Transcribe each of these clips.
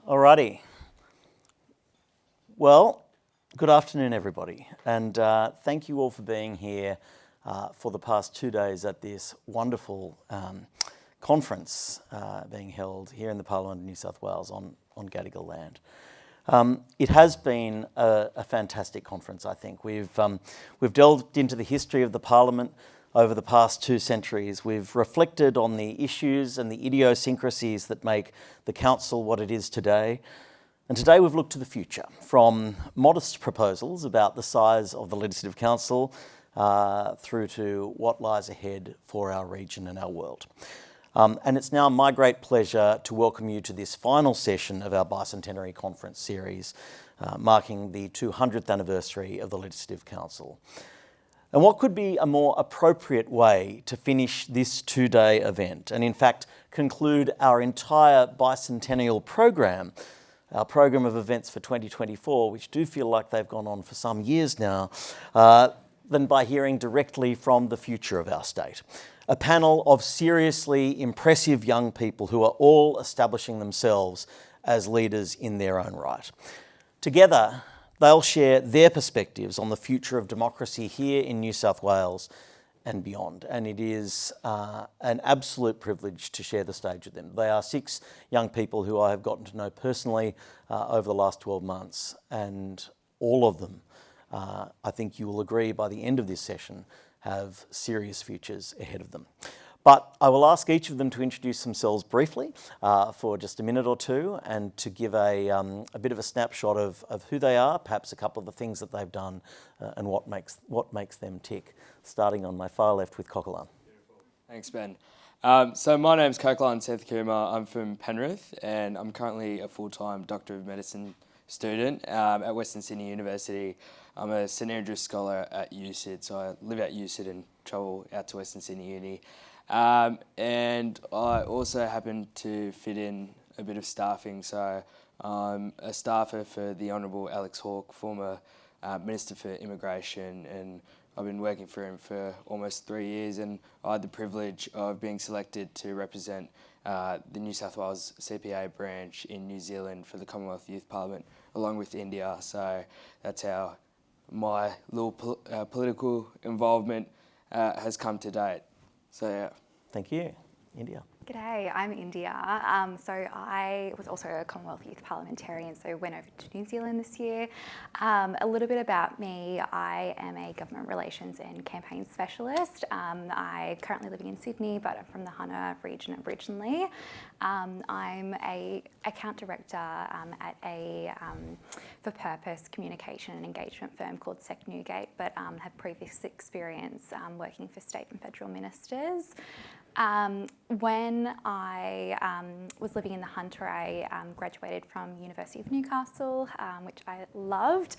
Alrighty. Well, good afternoon, everybody, and thank you all for being here for the past 2 days at this wonderful conference being held here in the Parliament of New South Wales on Gadigal land. It has been a fantastic conference, I think. We've delved into the history of the Parliament over the past 2 centuries. We've reflected on the issues and the idiosyncrasies that make the Council what it is today. And today we've looked to the future, from modest proposals about the size of the Legislative Council through to what lies ahead for our region and our world. And it's now my great pleasure to welcome you to this final session of our Bicentenary Conference series, marking the 200th anniversary of the Legislative Council. And what could be a more appropriate way to finish this 2-day event, and in fact conclude our entire bicentennial program, our program of events for 2024, which do feel like they've gone on for some years now, than by hearing directly from the future of our state. A panel of seriously impressive young people who are all establishing themselves as leaders in their own right. Together, they'll share their perspectives on the future of democracy here in New South Wales and beyond. And it is an absolute privilege to share the stage with them. They are 6 young people who I have gotten to know personally over the last 12 months. And all of them, I think you will agree by the end of this session, have serious futures ahead of them. But I will ask each of them to introduce themselves briefly for just a minute or two, and to give a bit of a snapshot of who they are, perhaps a couple of the things that they've done and what makes them tick. Starting on my far left with Coquelin. Thanks, Ben. So my name's Coquelin Sethakuma. I'm from Penrith, and I'm currently a full-time Doctor of Medicine student at Western Sydney University. I'm a St Andrews Scholar at USyd, so I live at USyd and travel out to Western Sydney Uni. And I also happen to fit in a bit of staffing, so I'm a staffer for the Honourable Alex Hawke, former Minister for Immigration, and I've been working for him for almost 3 years, and I had the privilege of being selected to represent the New South Wales CPA branch in New Zealand for the Commonwealth Youth Parliament, along with India. So that's how my little political involvement has come to date. So yeah. Thank you. India. G'day, I'm India. So I was also a Commonwealth Youth Parliamentarian, so went over to New Zealand this year. A little bit about me: I am a Government Relations and Campaign Specialist. I currently living in Sydney, but I'm from the Hunter region originally. I'm a account director at a for-purpose communication and engagement firm called Sec Newgate, but have previous experience working for state and federal ministers. When I was living in the Hunter, I graduated from University of Newcastle, which I loved.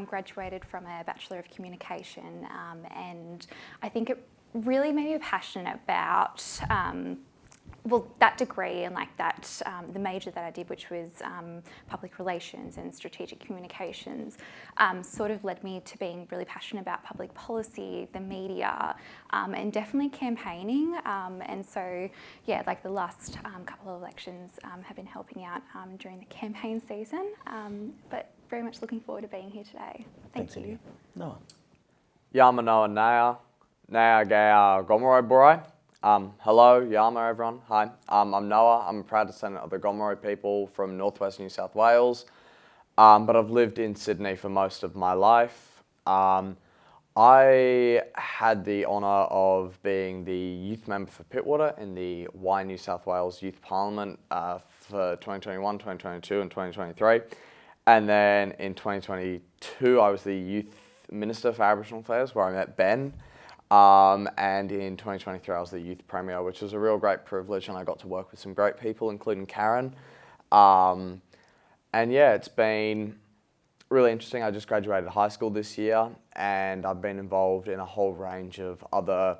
Graduated from a Bachelor of Communication, and I think it really made me passionate about that degree and the major that I did, which was public relations and strategic communications, sort of led me to being really passionate about public policy, the media, and definitely campaigning. And so, yeah, the last couple of elections have been helping out during the campaign season, but very much looking forward to being here today. Thanks you. Noah. Yama Noah Naya, Naya Gaya Gomeroi Borai. Hello, Yama everyone. Hi, I'm Noah. I'm a proud descendant of the Gomeroi people from northwest New South Wales, but I've lived in Sydney for most of my life. I had the honour of being the youth member for Pittwater in the New South Wales Youth Parliament for 2021, 2022 and 2023. And then in 2022, I was the Youth Minister for Aboriginal Affairs, where I met Ben. And in 2023, I was the Youth Premier, which was a real great privilege, and I got to work with some great people, including Karen. And yeah, it's been really interesting. I just graduated high school this year, and I've been involved in a whole range of other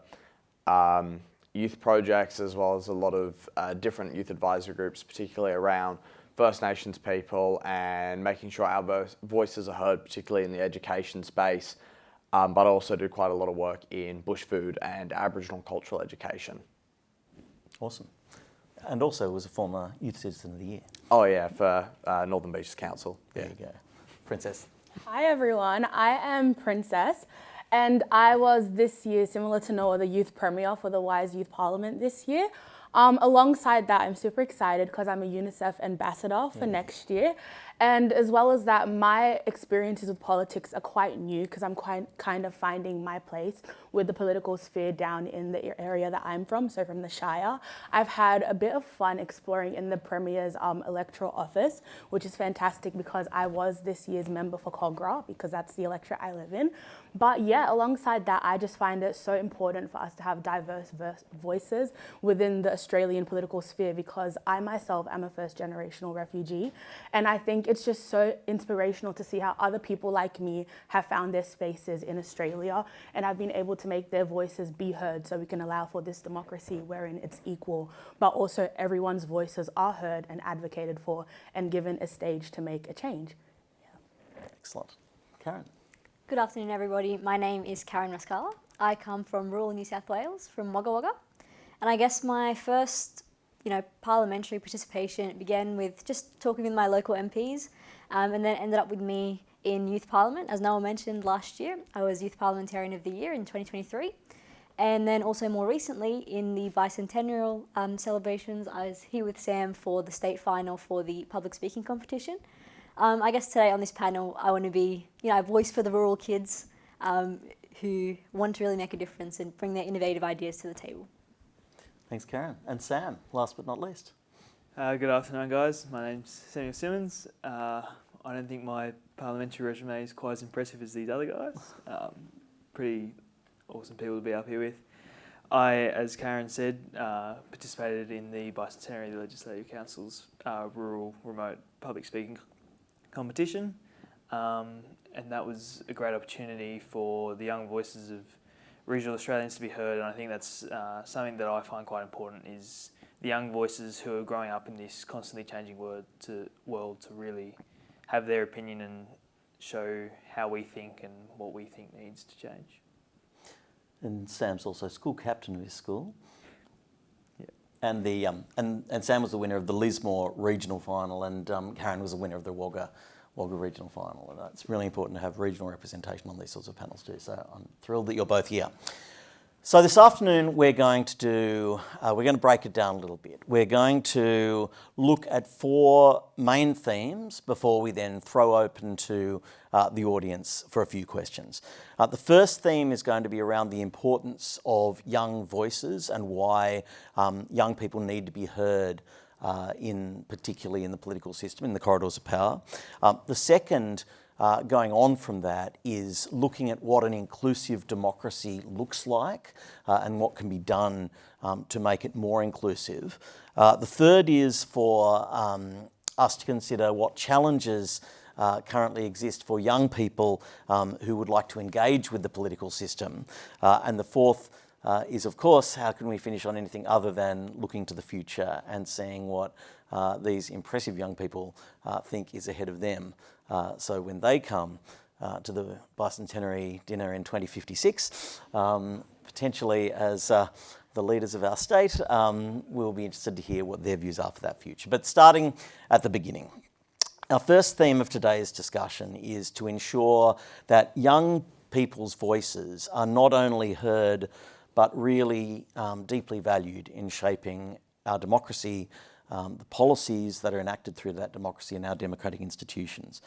youth projects, as well as a lot of different youth advisory groups, particularly around First Nations people and making sure our voices are heard, particularly in the education space. But I also do quite a lot of work in bush food and Aboriginal cultural education. Awesome. And also was a former Youth Citizen of the Year. Oh yeah, for Northern Beaches Council. There you go. Princess. Hi everyone, I am Princess and I was this year, similar to Noah, the Youth Premier for the Wise Youth Parliament this year. Alongside that, I'm super excited because I'm a UNICEF ambassador for next year. And as well as that, my experiences with politics are quite new because I'm kind of finding my place with the political sphere down in the area that I'm from, so from the Shire. I've had a bit of fun exploring in the Premier's electoral office, which is fantastic because I was this year's member for Cogra because that's the electorate I live in. But yeah, alongside that, I just find it so important for us to have diverse voices within the Australian political sphere because I myself am a first-generational refugee, and I think it's just so inspirational to see how other people like me have found their spaces in Australia and have been able to make their voices be heard so we can allow for this democracy wherein it's equal, but also everyone's voices are heard and advocated for and given a stage to make a change. Excellent. Karen. Good afternoon, everybody. My name is Karen Rascala. I come from rural New South Wales, from Wagga Wagga. And I guess my first, parliamentary participation began with just talking with my local MPs, and then ended up with me in Youth Parliament. As Noah mentioned, last year, I was Youth Parliamentarian of the Year in 2023. And then also more recently, in the Bicentenary celebrations, I was here with Sam for the state final for the public speaking competition. I guess today on this panel, I want to be, a voice for the rural kids who want to really make a difference and bring their innovative ideas to the table. Thanks, Karen. And Sam, last but not least. Good afternoon, guys. My name's Samuel Simmons. I don't think my parliamentary resume is quite as impressive as these other guys. Pretty awesome people to be up here with. I, as Karen said, participated in the Bicentenary, the Legislative Council's rural remote public speaking competition, and that was a great opportunity for the young voices of regional Australians to be heard, and I think that's something that I find quite important is the young voices who are growing up in this constantly changing world to really have their opinion and show how we think and what we think needs to change. And Sam's also school captain of his school. Yeah. And the and Sam was the winner of the Lismore regional final, and Karen was the winner of the Wagga regional final. And it's really important to have regional representation on these sorts of panels too. So I'm thrilled that you're both here. So this afternoon we're going to break it down a little bit. We're going to look at 4 main themes before we then throw open to the audience for a few questions. The first theme is going to be around the importance of young voices and why young people need to be heard particularly in the political system, in the corridors of power. The second, going on from that, is looking at what an inclusive democracy looks like and what can be done to make it more inclusive. The third is for us to consider what challenges currently exist for young people who would like to engage with the political system. And the fourth is, of course, how can we finish on anything other than looking to the future and seeing what these impressive young people think is ahead of them. So when they come to the Bicentenary dinner in 2056, potentially as the leaders of our state, we'll be interested to hear what their views are for that future. But starting at the beginning. Our first theme of today's discussion is to ensure that young people's voices are not only heard but really deeply valued in shaping our democracy, the policies that are enacted through that democracy and our democratic institutions.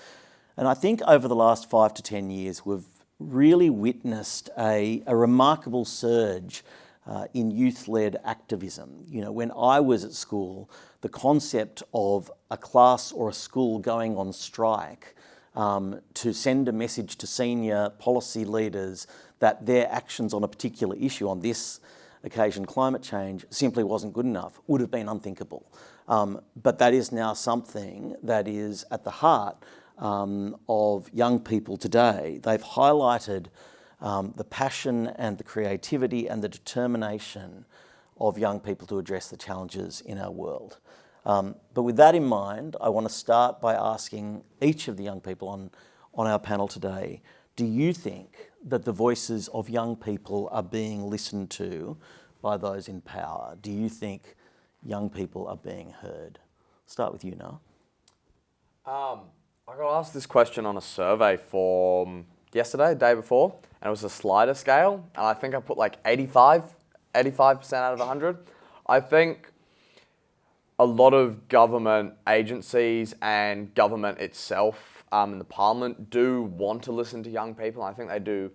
And I think over the last 5 to 10 years, we've really witnessed a remarkable surge in youth-led activism. When I was at school, the concept of a class or a school going on strike to send a message to senior policy leaders that their actions on a particular issue, on this occasion climate change, simply wasn't good enough, would have been unthinkable. But that is now something that is at the heart of young people today. They've highlighted the passion and the creativity and the determination of young people to address the challenges in our world. But with that in mind, I want to start by asking each of the young people on our panel today, do you think that the voices of young people are being listened to by those in power? Do you think young people are being heard? Start with you, Noah. I got asked this question on a survey from yesterday, the day before, and it was a slider scale, and I think I put like 85% out of 100. I think a lot of government agencies and government itself in the Parliament do want to listen to young people. I think they do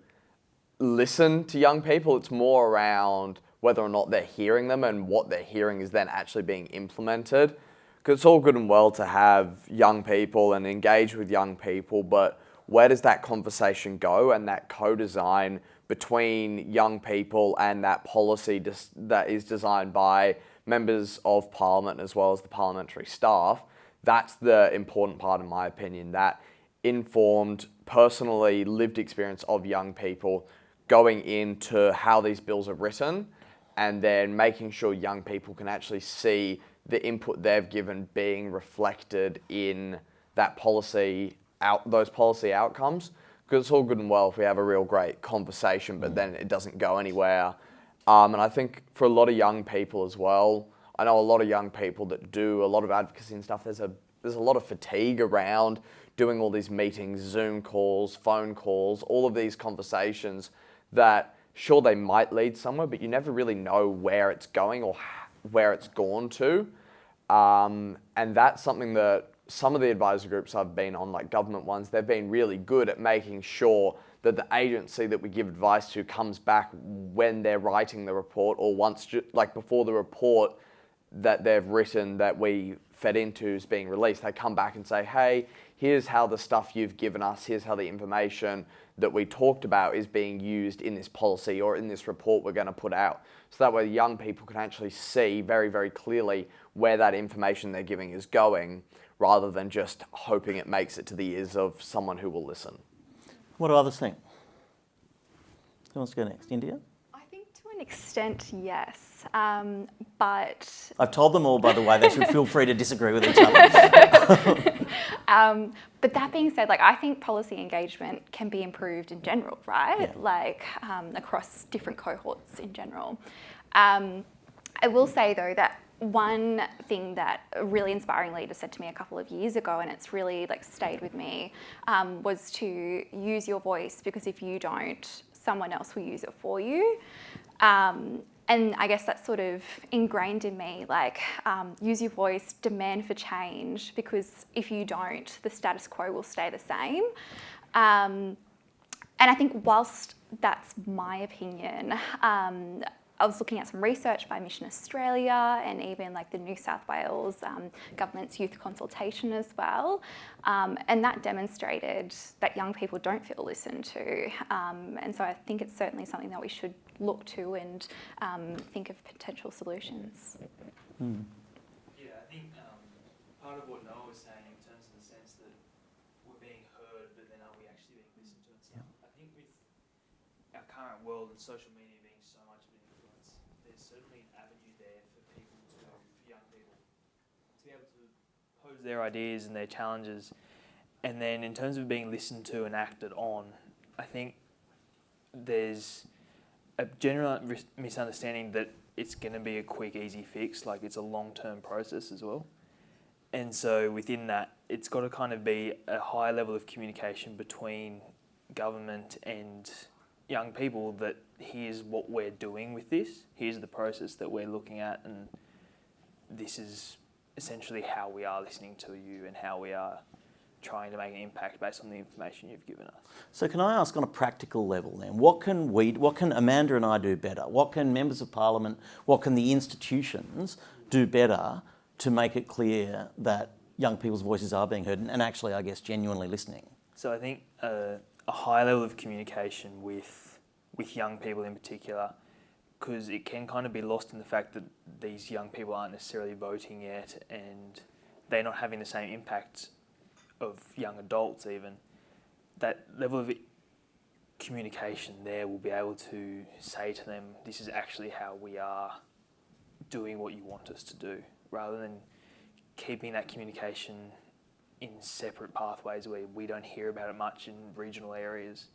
listen to young people. It's more around whether or not they're hearing them and what they're hearing is then actually being implemented. Because it's all good and well to have young people and engage with young people, but where does that conversation go and that co-design between young people and that policy that is designed by members of Parliament as well as the parliamentary staff? That's the important part, in my opinion, that informed, personally lived experience of young people going into how these bills are written and then making sure young people can actually see the input they've given being reflected in that those policy outcomes. Because it's all good and well if we have a real great conversation, but then it doesn't go anywhere. And I think for a lot of young people as well, I know a lot of young people that do a lot of advocacy and stuff, there's a lot of fatigue around doing all these meetings, Zoom calls, phone calls, all of these conversations that sure they might lead somewhere, but you never really know where it's going or where it's gone to. And that's something that some of the advisory groups I've been on, like government ones, they've been really good at making sure that the agency that we give advice to comes back when they're writing the report or once, like before the report that they've written that we fed into is being released. They come back and say, hey, here's how the stuff you've given us, here's how the information that we talked about is being used in this policy or in this report we're going to put out. So that way young people can actually see very, very clearly where that information they're giving is going, rather than just hoping it makes it to the ears of someone who will listen. What do others think? Who wants to go next? India? I think to an extent, yes. But I've told them all, by the way, they should feel free to disagree with each other. But that being said, like I think policy engagement can be improved in general, right? Yeah. Like across different cohorts in general. I will say though that one thing that a really inspiring leader said to me a couple of years ago, and it's really like stayed with me, was to use your voice, because if you don't, someone else will use it for you. And I guess that's sort of ingrained in me, like use your voice, demand for change, because if you don't, the status quo will stay the same. And I think whilst that's my opinion, I was looking at some research by Mission Australia and even like the New South Wales government's youth consultation as well. And that demonstrated that young people don't feel listened to. And so I think it's certainly something that we should look to and think of potential solutions. Yeah, I think part of what Noah was saying in terms of the sense that we're being heard, but then are we actually being listened to and stuff? I think with our current world and social media being so much of an influence, there's certainly an avenue there for young people, to be able to pose their ideas and their challenges. And then in terms of being listened to and acted on, I think there's a general misunderstanding that it's going to be a quick, easy fix, like it's a long-term process as well. And so within that, it's got to kind of be a high level of communication between government and young people that here's what we're doing with this, here's the process that we're looking at, and this is essentially how we are listening to you and how we are trying to make an impact based on the information you've given us. So can I ask on a practical level then, what can Amanda and I do better? What can members of Parliament, what can the institutions do better to make it clear that young people's voices are being heard and actually, I guess, genuinely listening? So I think a high level of communication with young people in particular, because it can kind of be lost in the fact that these young people aren't necessarily voting yet and they're not having the same impact of young adults even. That level of communication there will be able to say to them, this is actually how we are doing what you want us to do, rather than keeping that communication in separate pathways where we don't hear about it much in regional areas.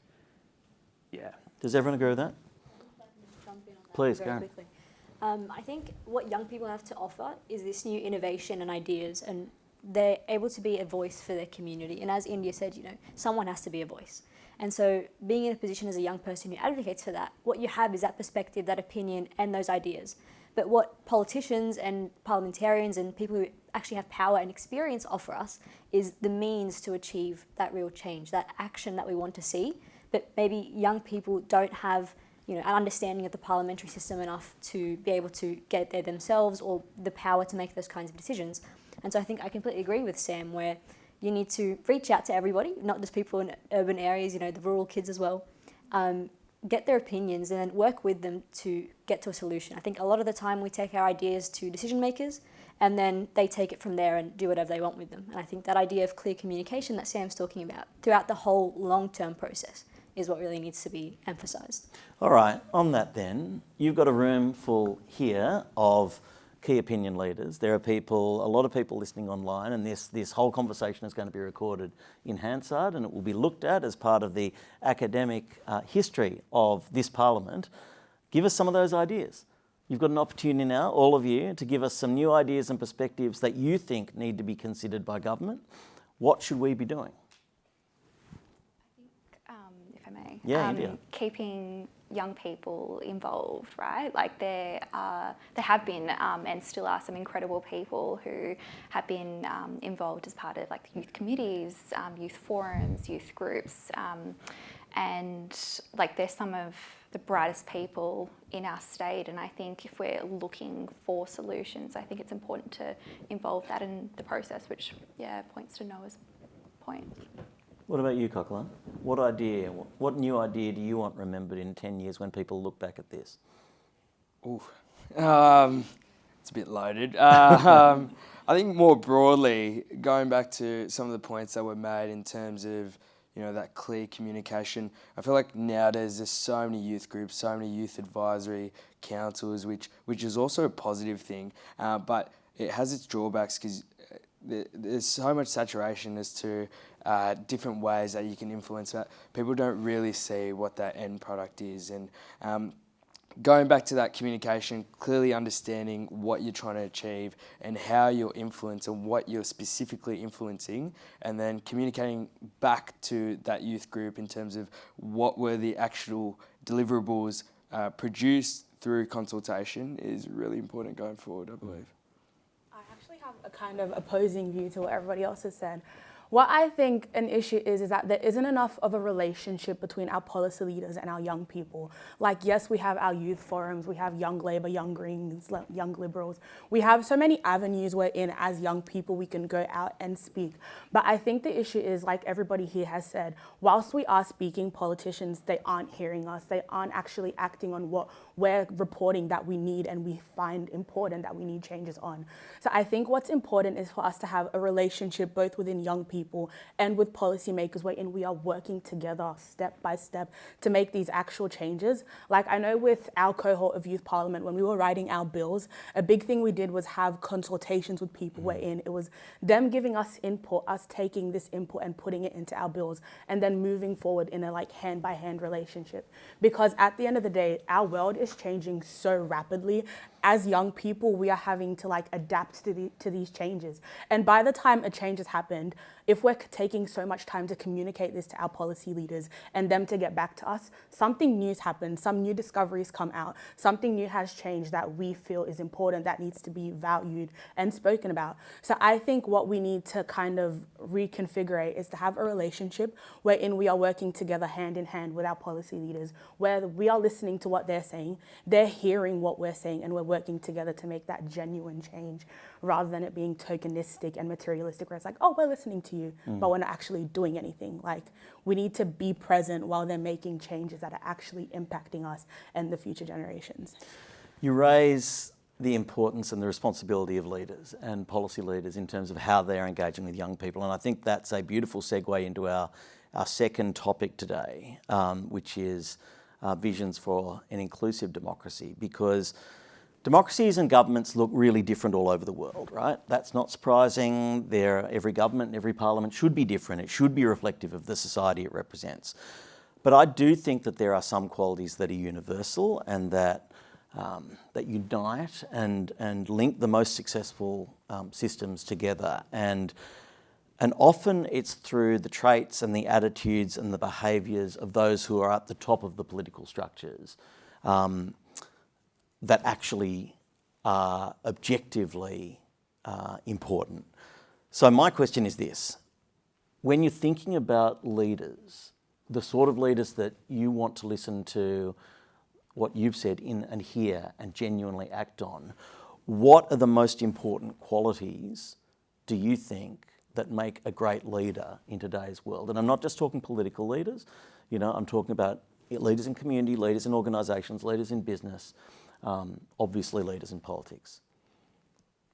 Yeah. Does everyone agree with that? Please, very go. quickly. I think what young people have to offer is this new innovation and ideas, and they're able to be a voice for their community. And as India said, someone has to be a voice. And so being in a position as a young person who advocates for that, what you have is that perspective, that opinion, and those ideas. But what politicians and parliamentarians and people who actually have power and experience offer us is the means to achieve that real change, that action that we want to see. But maybe young people don't have an understanding of the parliamentary system enough to be able to get there themselves, or the power to make those kinds of decisions. And so I think I completely agree with Sam, where you need to reach out to everybody, not just people in urban areas, the rural kids as well. Get their opinions and then work with them to get to a solution. I think a lot of the time we take our ideas to decision makers and then they take it from there and do whatever they want with them. And I think that idea of clear communication that Sam's talking about throughout the whole long-term process is what really needs to be emphasised. All right, on that then, you've got a room full here of key opinion leaders. There are a lot of people listening online, and this whole conversation is going to be recorded in Hansard, and it will be looked at as part of the academic history of this Parliament. Give us some of those ideas. You've got an opportunity now, all of you, to give us some new ideas and perspectives that you think need to be considered by government. What should we be doing? If I may. Yeah, India. Keeping young people involved, right? Like there have been and still are some incredible people who have been involved as part of like the youth committees, youth forums, youth groups, and like they're some of the brightest people in our state. And I think if we're looking for solutions, I think it's important to involve that in the process, which points to Noah's point. What about you, Coquelin? What new idea do you want remembered in 10 years when people look back at this? Ooh, it's a bit loaded. I think more broadly, going back to some of the points that were made in terms of that clear communication. I feel like nowadays there's so many youth groups, so many youth advisory councils, which is also a positive thing, but it has its drawbacks because there's so much saturation as to different ways that you can influence that. People don't really see what that end product is. And going back to that communication, clearly understanding what you're trying to achieve and how you're influenced and what you're specifically influencing, and then communicating back to that youth group in terms of what were the actual deliverables produced through consultation is really important going forward, I believe. I actually have a kind of opposing view to what everybody else has said. What I think an issue is that there isn't enough of a relationship between our policy leaders and our young people. Like, yes, we have our youth forums, we have Young Labour, Young Greens, Young Liberals. We have so many avenues wherein as young people we can go out and speak. But I think the issue is, like everybody here has said, whilst we are speaking, politicians, they aren't hearing us. They aren't actually acting on what we're reporting that we need and we find important that we need changes on. So I think what's important is for us to have a relationship both within young people and with policymakers wherein we are working together step by step to make these actual changes. Like I know with our cohort of Youth Parliament, when we were writing our bills, a big thing we did was have consultations with people wherein it was them giving us input, us taking this input and putting it into our bills and then moving forward in a like hand-by-hand relationship. Because at the end of the day, our world is changing so rapidly. As young people, we are having to like adapt to these changes. And by the time a change has happened, if we're taking so much time to communicate this to our policy leaders and them to get back to us, something new's happened, some new discoveries come out, something new has changed that we feel is important, that needs to be valued and spoken about. So I think what we need to kind of reconfigure is to have a relationship wherein we are working together hand in hand with our policy leaders, where we are listening to what they're saying, they're hearing what we're saying, and we're working together to make that genuine change, rather than it being tokenistic and materialistic, where it's like, oh, we're listening to you, but we're not actually doing anything. Like, we need to be present while they're making changes that are actually impacting us and the future generations. You raise the importance and the responsibility of leaders and policy leaders in terms of how they're engaging with young people. And I think that's a beautiful segue into our second topic today, which is visions for an inclusive democracy, because democracies and governments look really different all over the world, right? That's not surprising. Every government and every parliament should be different. It should be reflective of the society it represents. But I do think that there are some qualities that are universal and that that unite and link the most successful systems together. And often it's through the traits and the attitudes and the behaviours of those who are at the top of the political structures that actually are objectively important. So my question is this: when you're thinking about leaders, the sort of leaders that you want to listen to what you've said in and hear and genuinely act on, what are the most important qualities do you think that make a great leader in today's world? And I'm not just talking political leaders, I'm talking about leaders in community, leaders in organisations, leaders in business, obviously leaders in politics.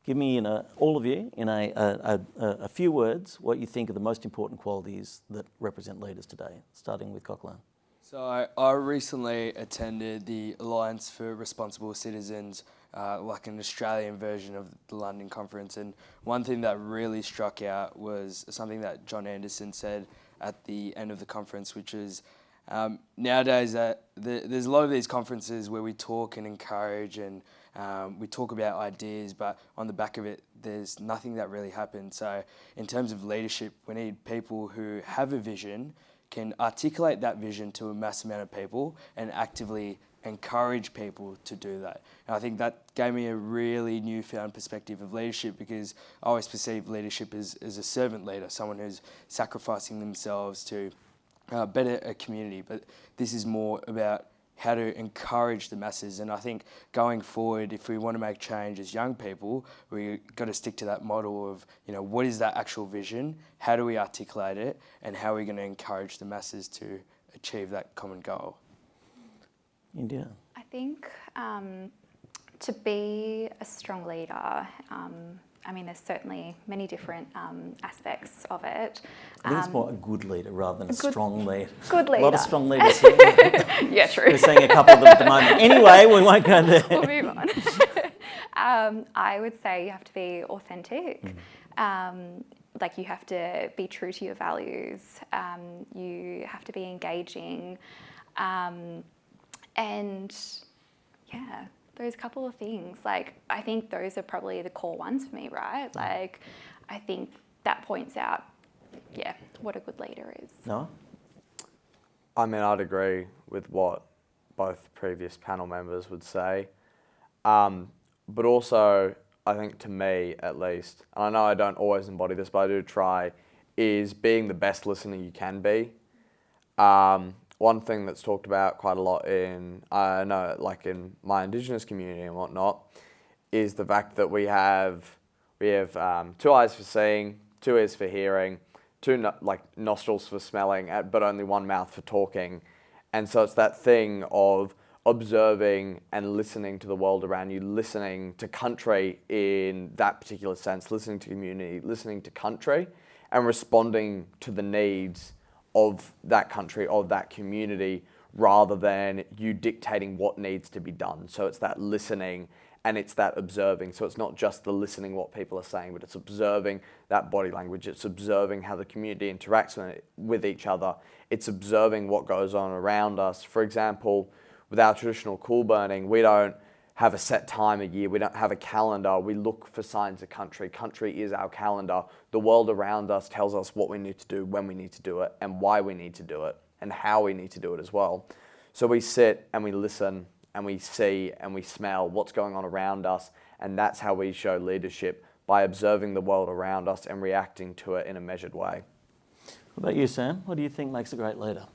Give me, all of you, in a few words, what you think are the most important qualities that represent leaders today, starting with Coquelin. So I recently attended the Alliance for Responsible Citizens, like an Australian version of the London conference, and one thing that really struck out was something that John Anderson said at the end of the conference, which is nowadays there's a lot of these conferences where we talk and encourage and we talk about ideas, but on the back of it, there's nothing that really happens. So in terms of leadership, we need people who have a vision, can articulate that vision to a mass amount of people and actively encourage people to do that. And I think that gave me a really newfound perspective of leadership, because I always perceive leadership as a servant leader, someone who's sacrificing themselves to better a community. But this is more about how to encourage the masses. And I think going forward, if we want to make change as young people, we've got to stick to that model of, what is that actual vision? How do we articulate it? And how are we going to encourage the masses to achieve that common goal? India. I think to be a strong leader, there's certainly many different aspects of it. I think it's more a good leader rather than a strong leader. Good leader. A lot of strong leaders here. Yeah, true. We're seeing a couple of them at the moment. Anyway, we won't go there. We'll move on. I would say you have to be authentic. You have to be true to your values. You have to be engaging. And yeah, those couple of things, I think those are probably the core ones for me, right? I think that points out, what a good leader is. No? I'd agree with what both previous panel members would say. But also, I think to me, at least, and I know I don't always embody this, but I do try, is being the best listener you can be. One thing that's talked about quite a lot in my Indigenous community and whatnot, is the fact that we have 2 eyes for seeing, 2 ears for hearing, 2 nostrils for smelling, but only 1 mouth for talking. And so it's that thing of observing and listening to the world around you, listening to country in that particular sense, listening to community, listening to country, and responding to the needs of that country, of that community, rather than you dictating what needs to be done. So it's that listening and it's that observing. So it's not just the listening what people are saying, but it's observing that body language. It's observing how the community interacts with each other. It's observing what goes on around us. For example, with our traditional cool burning, we don't have a set time a year. We don't have a calendar. We look for signs of country. Country is our calendar. The world around us tells us what we need to do, when we need to do it, and why we need to do it, and how we need to do it as well. So we sit and we listen and we see and we smell what's going on around us, and that's how we show leadership, by observing the world around us and reacting to it in a measured way. What about you, Sam? What do you think makes a great leader?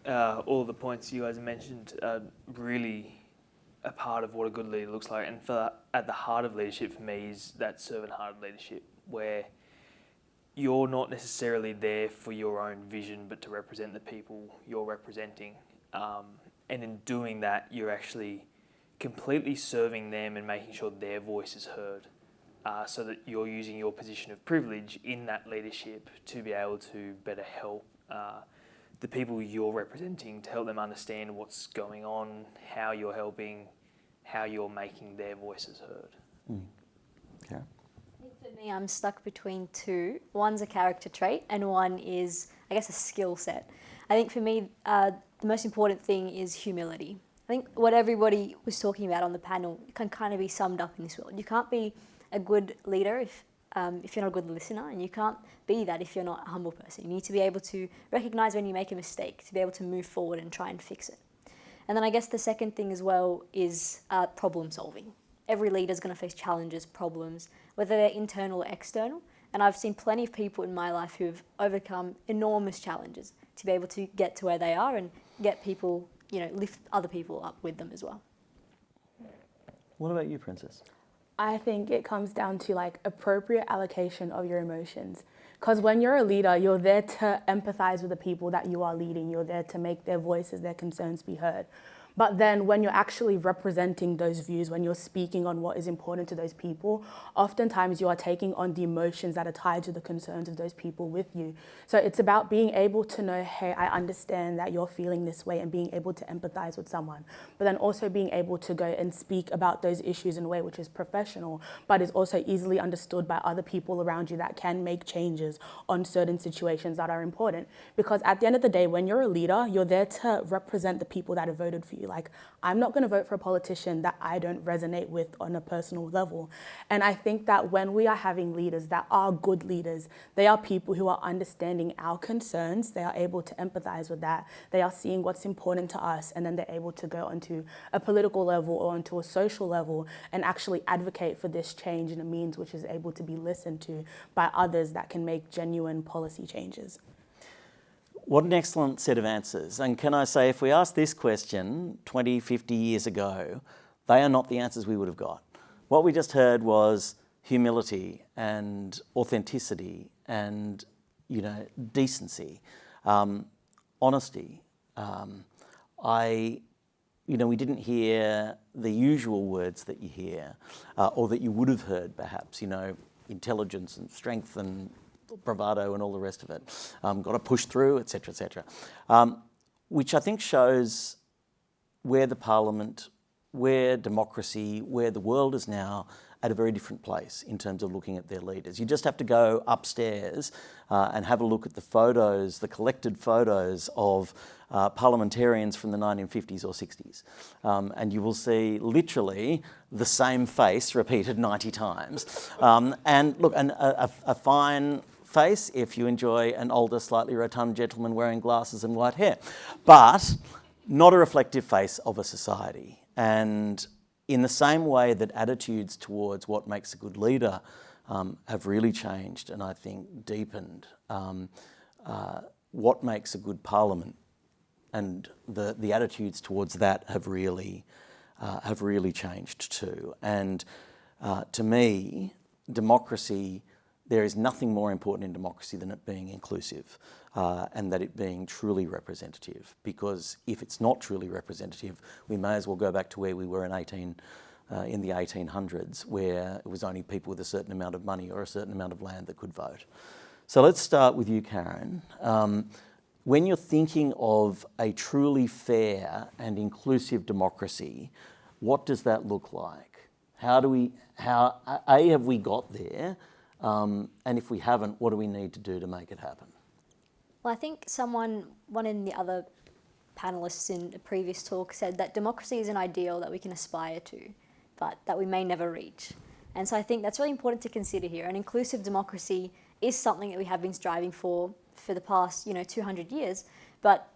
All the points you guys have mentioned are really a part of what a good leader looks like, and at the heart of leadership for me is that servant-hearted leadership, where you're not necessarily there for your own vision, but to represent the people you're representing. And in doing that, you're actually completely serving them and making sure their voice is heard, so that you're using your position of privilege in that leadership to be able to better help the people you're representing, to help them understand what's going on, how you're helping, how you're making their voices heard. Okay. For me, I'm stuck between 2. One's a character trait and one is, I guess, a skill set. I think for me, the most important thing is humility. I think what everybody was talking about on the panel can kind of be summed up in this world. You can't be a good leader if you're not a good listener, and you can't be that if you're not a humble person. You need to be able to recognise when you make a mistake, to be able to move forward and try and fix it. And then I guess the second thing as well is problem solving. Every leader is going to face challenges, problems, whether they're internal or external. And I've seen plenty of people in my life who've overcome enormous challenges to be able to get to where they are and get people, lift other people up with them as well. What about you, Princess? I think it comes down to appropriate allocation of your emotions. Because when you're a leader, you're there to empathize with the people that you are leading. You're there to make their voices, their concerns be heard. But then when you're actually representing those views, when you're speaking on what is important to those people, oftentimes you are taking on the emotions that are tied to the concerns of those people with you. So it's about being able to know, hey, I understand that you're feeling this way, and being able to empathize with someone. But then also being able to go and speak about those issues in a way which is professional, but is also easily understood by other people around you that can make changes on certain situations that are important. Because at the end of the day, when you're a leader, you're there to represent the people that have voted for you. I'm not going to vote for a politician that I don't resonate with on a personal level. And I think that when we are having leaders that are good leaders, they are people who are understanding our concerns, they are able to empathize with that, they are seeing what's important to us, and then they're able to go onto a political level or onto a social level and actually advocate for this change in a means which is able to be listened to by others that can make genuine policy changes. What an excellent set of answers. And can I say, if we asked this question 20, 50 years ago, they are not the answers we would have got. What we just heard was humility and authenticity and, decency, honesty. We didn't hear the usual words that you hear, or that you would have heard perhaps, intelligence and strength and bravado and all the rest of it. Got to push through, etc., etc. Which I think shows where the Parliament, where democracy, where the world is now at a very different place in terms of looking at their leaders. You just have to go upstairs and have a look at the photos, the collected photos of parliamentarians from the 1950s or 60s. And you will see literally the same face repeated 90 times. And look, a fine face if you enjoy an older, slightly rotund gentleman wearing glasses and white hair, but not a reflective face of a society. And in the same way that attitudes towards what makes a good leader have really changed and I think deepened, what makes a good parliament and the attitudes towards that have really changed too. And to me, democracy, there is nothing more important in democracy than it being inclusive and that it being truly representative. Because if it's not truly representative, we may as well go back to where we were in the 1800s, where it was only people with a certain amount of money or a certain amount of land that could vote. So let's start with you, Karen. When you're thinking of a truly fair and inclusive democracy, what does that look like? Have we got there? And if we haven't, what do we need to do to make it happen? Well, I think one in the other panelists in a previous talk said that democracy is an ideal that we can aspire to, but that we may never reach. And so I think that's really important to consider here. An inclusive democracy is something that we have been striving for the past, 200 years, but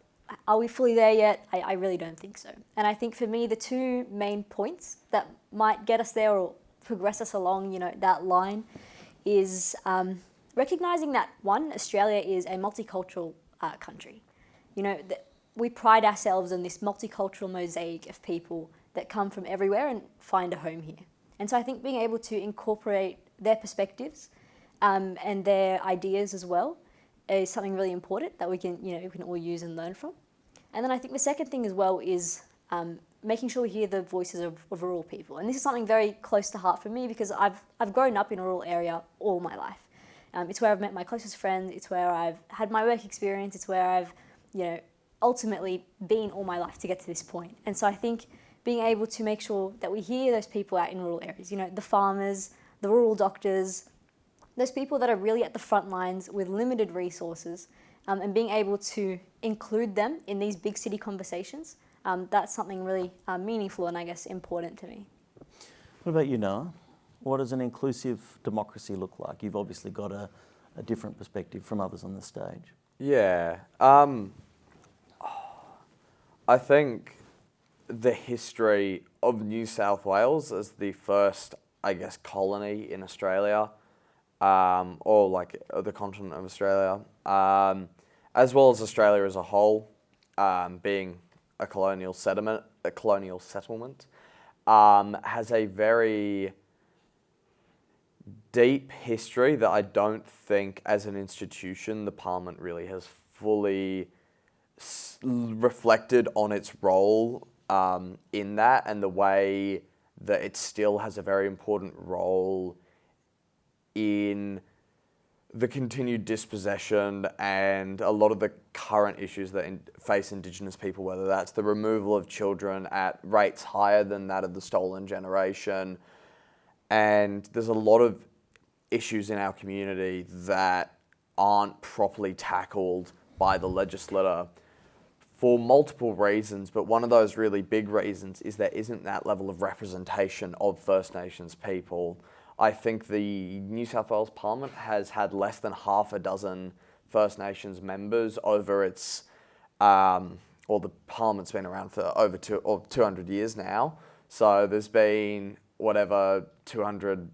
are we fully there yet? I really don't think so. And I think for me, the two main points that might get us there or progress us along, that line is recognising that, one, Australia is a multicultural country. We pride ourselves on this multicultural mosaic of people that come from everywhere and find a home here. And so I think being able to incorporate their perspectives and their ideas as well is something really important that we can all use and learn from. And then I think the second thing as well is making sure we hear the voices of rural people. And this is something very close to heart for me because I've grown up in a rural area all my life. It's where I've met my closest friends, it's where I've had my work experience, it's where I've, ultimately been all my life to get to this point. And so I think being able to make sure that we hear those people out in rural areas, the farmers, the rural doctors, those people that are really at the front lines with limited resources, and being able to include them in these big city conversations, that's something really meaningful and I guess important to me. What about you, Noah? What does an inclusive democracy look like? You've obviously got a different perspective from others on the stage. Yeah. I think the history of New South Wales as the first, I guess, colony in Australia, or like the continent of Australia, as well as Australia as a whole, being a colonial settlement, has a very deep history that I don't think, as an institution, the Parliament really has fully reflected on its role in that, and the way that it still has a very important role in the continued dispossession and a lot of the current issues that face Indigenous people, whether that's the removal of children at rates higher than that of the stolen generation. And there's a lot of issues in our community that aren't properly tackled by the legislator for multiple reasons, but one of those really big reasons is there isn't that level of representation of First Nations people. I think the New South Wales Parliament has had less than half a dozen First Nations members over its, or the Parliament's been around for over 200 years now. So there's been whatever 200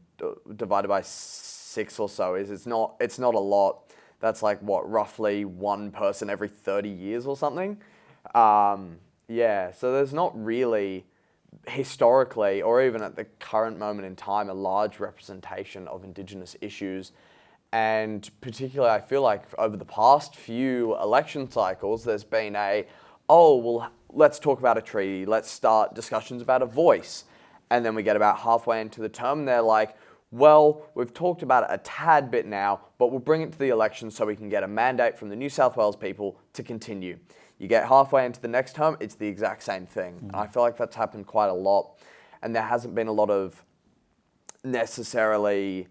divided by 6 or so is. It's not a lot. That's like what, roughly one person every 30 years or something. Yeah, so there's not really historically, or even at the current moment in time, a large representation of Indigenous issues. And particularly, I feel like over the past few election cycles, there's been let's talk about a treaty, let's start discussions about a voice. And then we get about halfway into the term, and they're like, well, we've talked about it a tad bit now, but we'll bring it to the election so we can get a mandate from the New South Wales people to continue. You get halfway into the next term, it's the exact same thing. And I feel like that's happened quite a lot. And there hasn't been a lot of necessarily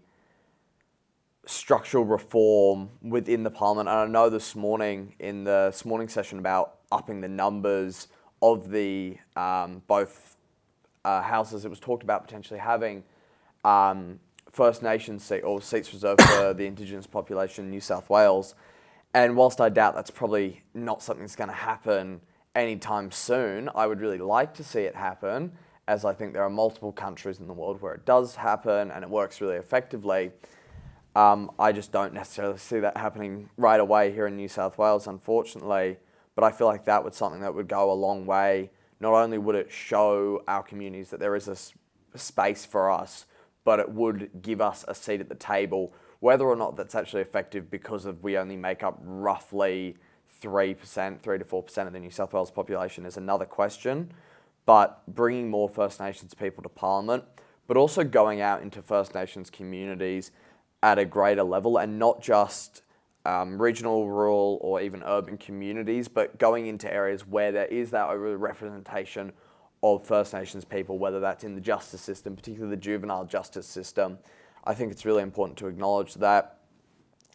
structural reform within the Parliament. And I know this morning, in this morning session about upping the numbers of the both houses, it was talked about potentially having First Nations seats reserved for the Indigenous population in New South Wales. And whilst I doubt that's probably not something that's going to happen anytime soon, I would really like to see it happen, as I think there are multiple countries in the world where it does happen and it works really effectively. I just don't necessarily see that happening right away here in New South Wales, unfortunately. But I feel like that was something that would go a long way. Not only would it show our communities that there is a space for us, but it would give us a seat at the table. Whether or not that's actually effective, because we only make up roughly 3 to 4% of the New South Wales population, is another question. But bringing more First Nations people to Parliament, but also going out into First Nations communities at a greater level, and not just regional, rural, or even urban communities, but going into areas where there is that over-representation of First Nations people, whether that's in the justice system, particularly the juvenile justice system. I think it's really important to acknowledge that,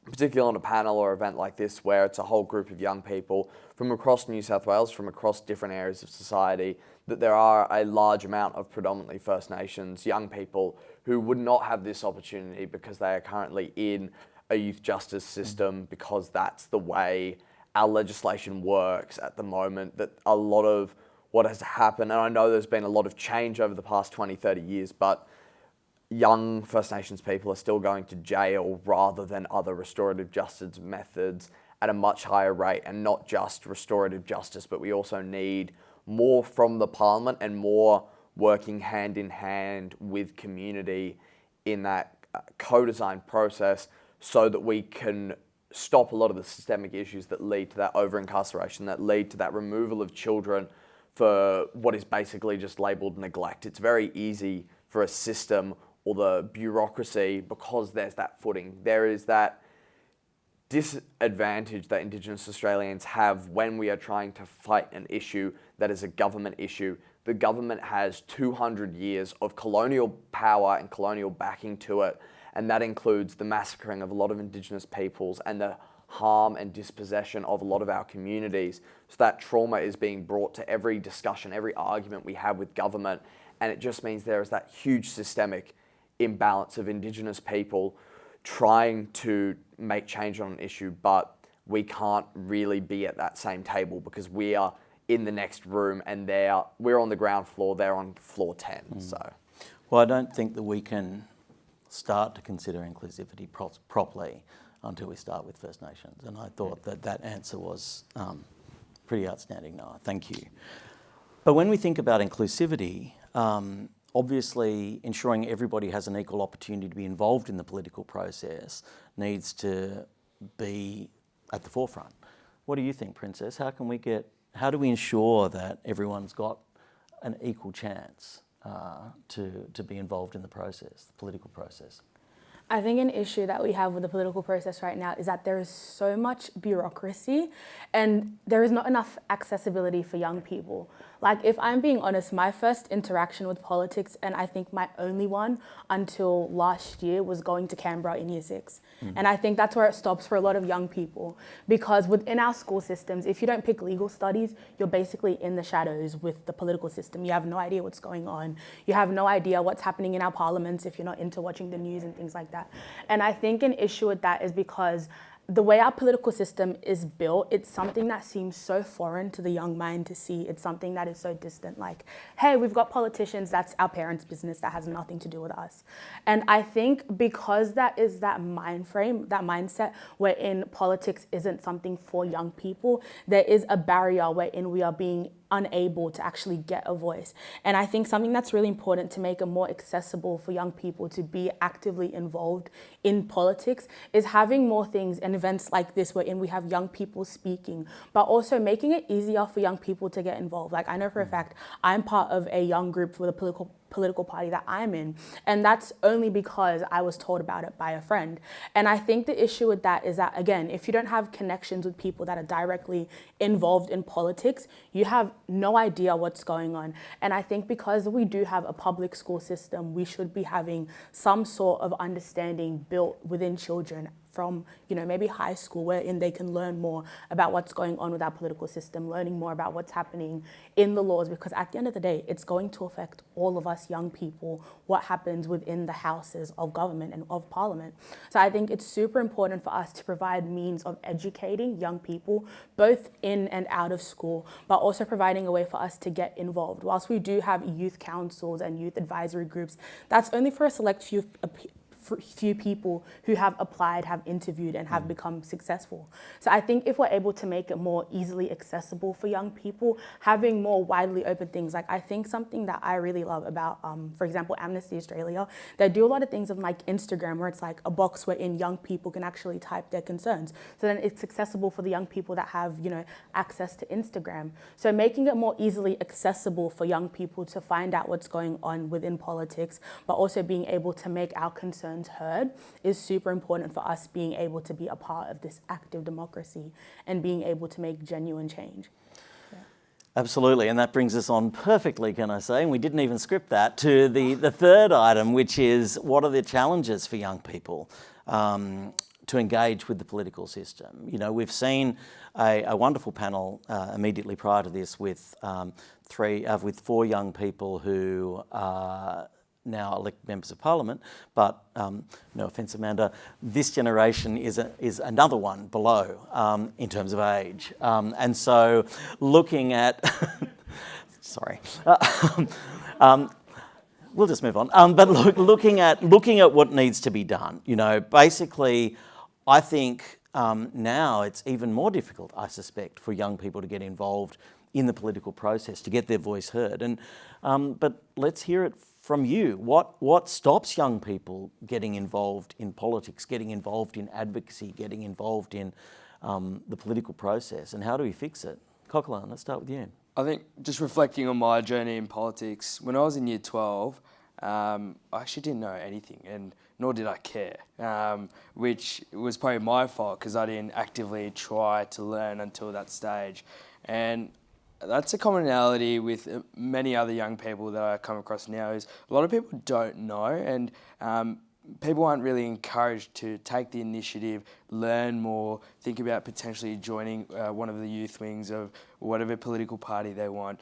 particularly on a panel or event like this, where it's a whole group of young people from across New South Wales, from across different areas of society, that there are a large amount of predominantly First Nations young people who would not have this opportunity because they are currently in a youth justice system, because that's the way our legislation works at the moment. That a lot of what has happened, and I know there's been a lot of change over the past 20, 30 years, but young First Nations people are still going to jail rather than other restorative justice methods at a much higher rate. And not just restorative justice, but we also need more from the Parliament and more working hand in hand with community in that co-design process, so that we can stop a lot of the systemic issues that lead to that over-incarceration, that lead to that removal of children for what is basically just labelled neglect. It's very easy for a system or the bureaucracy, because there's that footing. There is that disadvantage that Indigenous Australians have when we are trying to fight an issue that is a government issue. The government has 200 years of colonial power and colonial backing to it, and that includes the massacring of a lot of Indigenous peoples and the harm and dispossession of a lot of our communities. So that trauma is being brought to every discussion, every argument we have with government, and it just means there is that huge systemic imbalance of Indigenous people trying to make change on an issue, but we can't really be at that same table because we are in the next room and we're on the ground floor, they're on floor 10. So, Well, I don't think that we can start to consider inclusivity properly until we start with First Nations. And I thought that answer was pretty outstanding, Noah. Thank you. But when we think about inclusivity, obviously ensuring everybody has an equal opportunity to be involved in the political process needs to be at the forefront. What do you think, Princess? How do we ensure that everyone's got an equal chance to be involved in the process, the political process? I think an issue that we have with the political process right now is that there is so much bureaucracy and there is not enough accessibility for young people. Like, if I'm being honest, my first interaction with politics, and I think my only one until last year, was going to Canberra in Year 6. And I think that's where it stops for a lot of young people, because within our school systems, if you don't pick legal studies, you're basically in the shadows with the political system. You have no idea what's going on. You have no idea what's happening in our parliaments if you're not into watching the news and things like that. And I think an issue with that is because the way our political system is built, it's something that seems so foreign to the young mind to see. It's something that is so distant, like, hey, we've got politicians, that's our parents' business, that has nothing to do with us. And I think because that is that mind frame, that mindset wherein politics isn't something for young people, there is a barrier wherein we are being unable to actually get a voice. And I think something that's really important to make it more accessible for young people to be actively involved in politics is having more things and events like this wherein we have young people speaking, but also making it easier for young people to get involved. Like, I know for a fact I'm part of a young group for the political party that I'm in, and that's only because I was told about it by a friend. And I think the issue with that is that, again, if you don't have connections with people that are directly involved in politics, you have no idea what's going on. And I think because we do have a public school system, we should be having some sort of understanding built within children from, maybe high school, wherein they can learn more about what's going on with our political system, learning more about what's happening in the laws, because at the end of the day, it's going to affect all of us young people, what happens within the houses of government and of parliament. So I think it's super important for us to provide means of educating young people, both in and out of school, but also providing a way for us to get involved. Whilst we do have youth councils and youth advisory groups, that's only for a select few people who have applied, have interviewed, and have become successful. So I think if we're able to make it more easily accessible for young people, having more widely open things, like I think something that I really love about, for example, Amnesty Australia, they do a lot of things on like Instagram where it's like a box wherein young people can actually type their concerns. So then it's accessible for the young people that have, access to Instagram. So making it more easily accessible for young people to find out what's going on within politics, but also being able to make our concerns heard is super important for us being able to be a part of this active democracy and being able to make genuine change. Yeah. Absolutely, and that brings us on perfectly, can I say, and we didn't even script that, to the third item, which is what are the challenges for young people to engage with the political system. We've seen a wonderful panel immediately prior to this with four young people who are now elected members of parliament, but no offence, Amanda, this generation is another one below in terms of age, and so looking at sorry, we'll just move on. But looking at what needs to be done, basically, I think now it's even more difficult, I suspect, for young people to get involved in the political process, to get their voice heard, and but let's hear it from you. What stops young people getting involved in politics, getting involved in advocacy, getting involved in the political process, and how do we fix it? Coquelin, let's start with you. I think just reflecting on my journey in politics, when I was in year 12, I actually didn't know anything, and nor did I care, which was probably my fault because I didn't actively try to learn until that stage. And that's a commonality with many other young people that I come across now, is a lot of people don't know, and people aren't really encouraged to take the initiative, learn more, think about potentially joining one of the youth wings of whatever political party they want.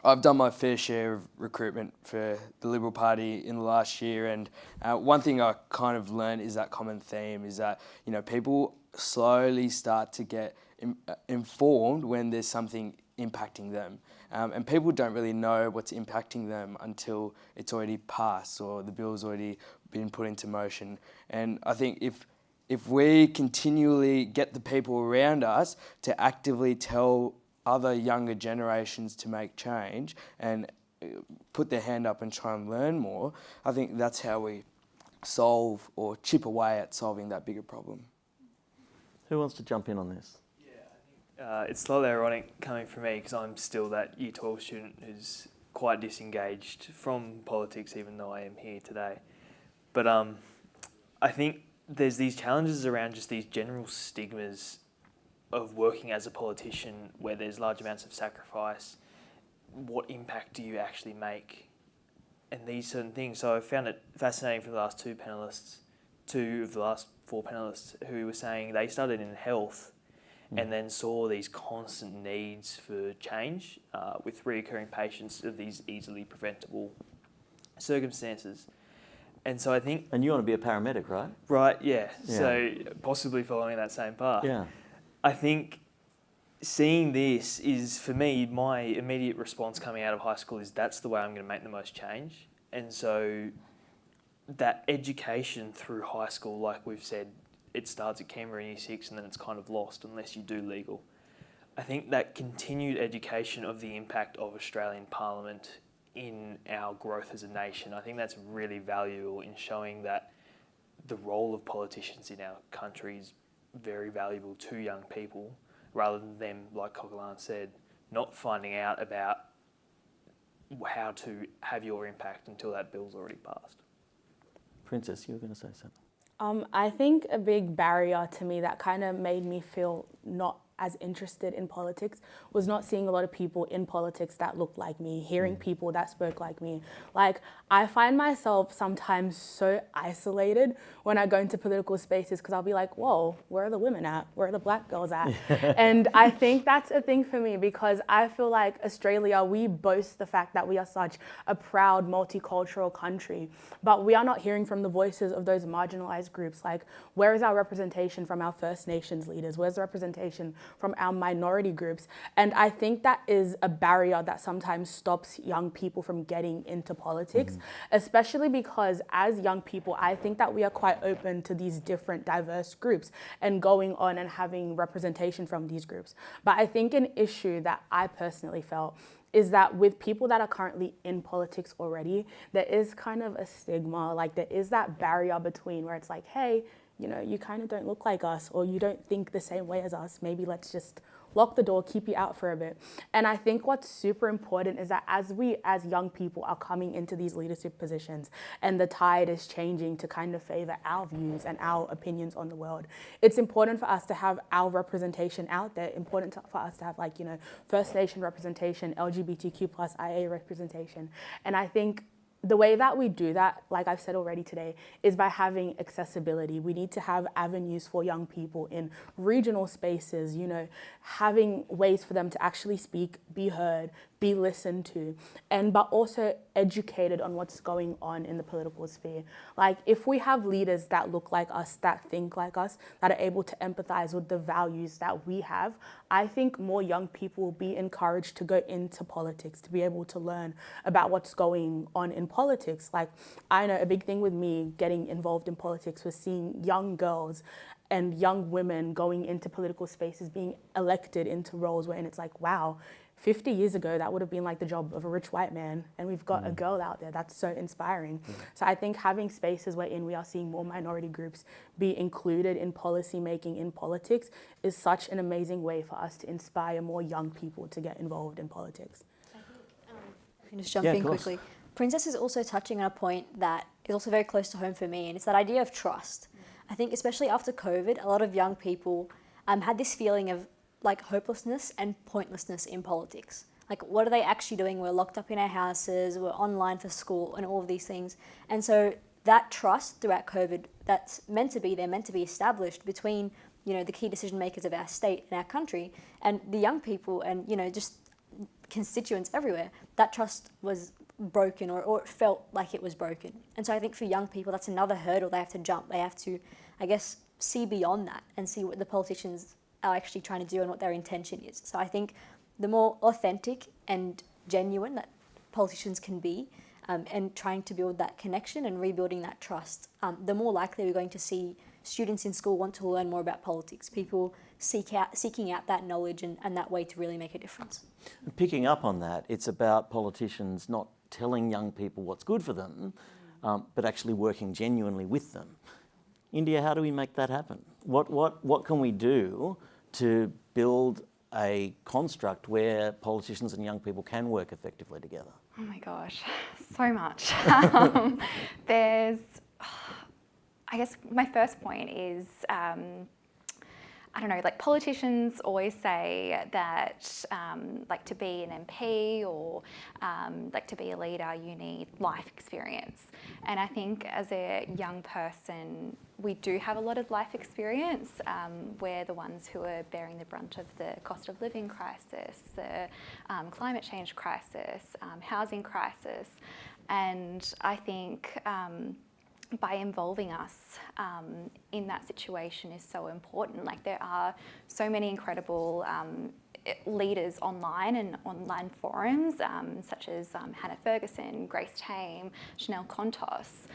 I've done my fair share of recruitment for the Liberal Party in the last year, and one thing I kind of learned is that common theme is that, you know, people slowly start to get informed when there's something impacting them. And people don't really know what's impacting them until it's already passed or the bill's already been put into motion. And I think if we continually get the people around us to actively tell other younger generations to make change and put their hand up and try and learn more, I think that's how we solve or chip away at solving that bigger problem. Who wants to jump in on this? It's slightly ironic coming from me because I'm still that Year 12 student who's quite disengaged from politics, even though I am here today. But I think there's these challenges around just these general stigmas of working as a politician where there's large amounts of sacrifice. What impact do you actually make? And these certain things. So I found it fascinating for the last two of the last four panellists who were saying they started in health and then saw these constant needs for change with reoccurring patients of these easily preventable circumstances. And so I think... And you want to be a paramedic, right? Right, yeah. So possibly following that same path. Yeah. I think seeing this is, for me, my immediate response coming out of high school is that's the way I'm going to make the most change. And so that education through high school, like we've said, it starts at Canberra in Year 6 and then it's kind of lost unless you do legal. I think that continued education of the impact of Australian Parliament in our growth as a nation, I think that's really valuable in showing that the role of politicians in our country is very valuable to young people, rather than them, like Coquelin said, not finding out about how to have your impact until that bill's already passed. Princess, you were going to say something. I think a big barrier to me that kind of made me feel not as interested in politics was not seeing a lot of people in politics that looked like me, hearing people that spoke like me. Like, I find myself sometimes so isolated when I go into political spaces because I'll be like, whoa, where are the women at? Where are the black girls at? And I think that's a thing for me because I feel like Australia, we boast the fact that we are such a proud multicultural country, but we are not hearing from the voices of those marginalized groups. Like, where is our representation from our First Nations leaders? Where's the representation from our minority groups? And I think that is a barrier that sometimes stops young people from getting into politics, especially because as young people, I think that we are quite open to these different diverse groups and going on and having representation from these groups. But I think an issue that I personally felt is that with people that are currently in politics already, there is kind of a stigma, like there is that barrier between where it's like, hey, you know, you kind of don't look like us or you don't think the same way as us. Maybe let's just lock the door, keep you out for a bit. And I think what's super important is that as we, as young people, are coming into these leadership positions and the tide is changing to kind of favor our views and our opinions on the world, it's important for us to have our representation out there, for us to have, like, you know, First Nation representation, LGBTQ plus IA representation. And I think the way that we do that, like I've said already today, is by having accessibility. We need to have avenues for young people in regional spaces, you know, having ways for them to actually speak, be heard, be listened to, but also educated on what's going on in the political sphere. Like, if we have leaders that look like us, that think like us, that are able to empathize with the values that we have, I think more young people will be encouraged to go into politics, to be able to learn about what's going on in politics. Like, I know a big thing with me getting involved in politics was seeing young girls and young women going into political spaces, being elected into roles wherein it's like, wow, 50 years ago, that would have been like the job of a rich white man. And we've got a girl out there. That's so inspiring. So I think having spaces wherein we are seeing more minority groups be included in policy making, in politics, is such an amazing way for us to inspire more young people to get involved in politics. I can just jump in quickly. Princess is also touching on a point that is also very close to home for me, and it's that idea of trust. I think especially after COVID, a lot of young people had this feeling of like hopelessness and pointlessness in politics. Like, what are they actually doing? We're locked up in our houses, we're online for school and all of these things. And so that trust throughout COVID that's meant to be there, meant to be established between, you know, the key decision makers of our state and our country and the young people and, you know, just constituents everywhere, that trust was broken or it felt like it was broken. And so I think for young people, that's another hurdle they have to jump. They have to, I guess, see beyond that and see what the politicians are actually trying to do and what their intention is. So I think the more authentic and genuine that politicians can be, and trying to build that connection and rebuilding that trust, the more likely we're going to see students in school want to learn more about politics, people seeking out that knowledge and that way to really make a difference. Picking up on that, it's about politicians not telling young people what's good for them, but actually working genuinely with them. India, how do we make that happen? What can we do to build a construct where politicians and young people can work effectively together? Oh my gosh, so much. I guess my first point is, I don't know, like politicians always say that like to be an MP or like to be a leader, you need life experience. And I think as a young person, we do have a lot of life experience. We're the ones who are bearing the brunt of the cost of living crisis, the climate change crisis, housing crisis. And I think by involving us in that situation is so important. Like there are so many incredible leaders online and online forums, such as Hannah Ferguson, Grace Tame, Chanel Contos.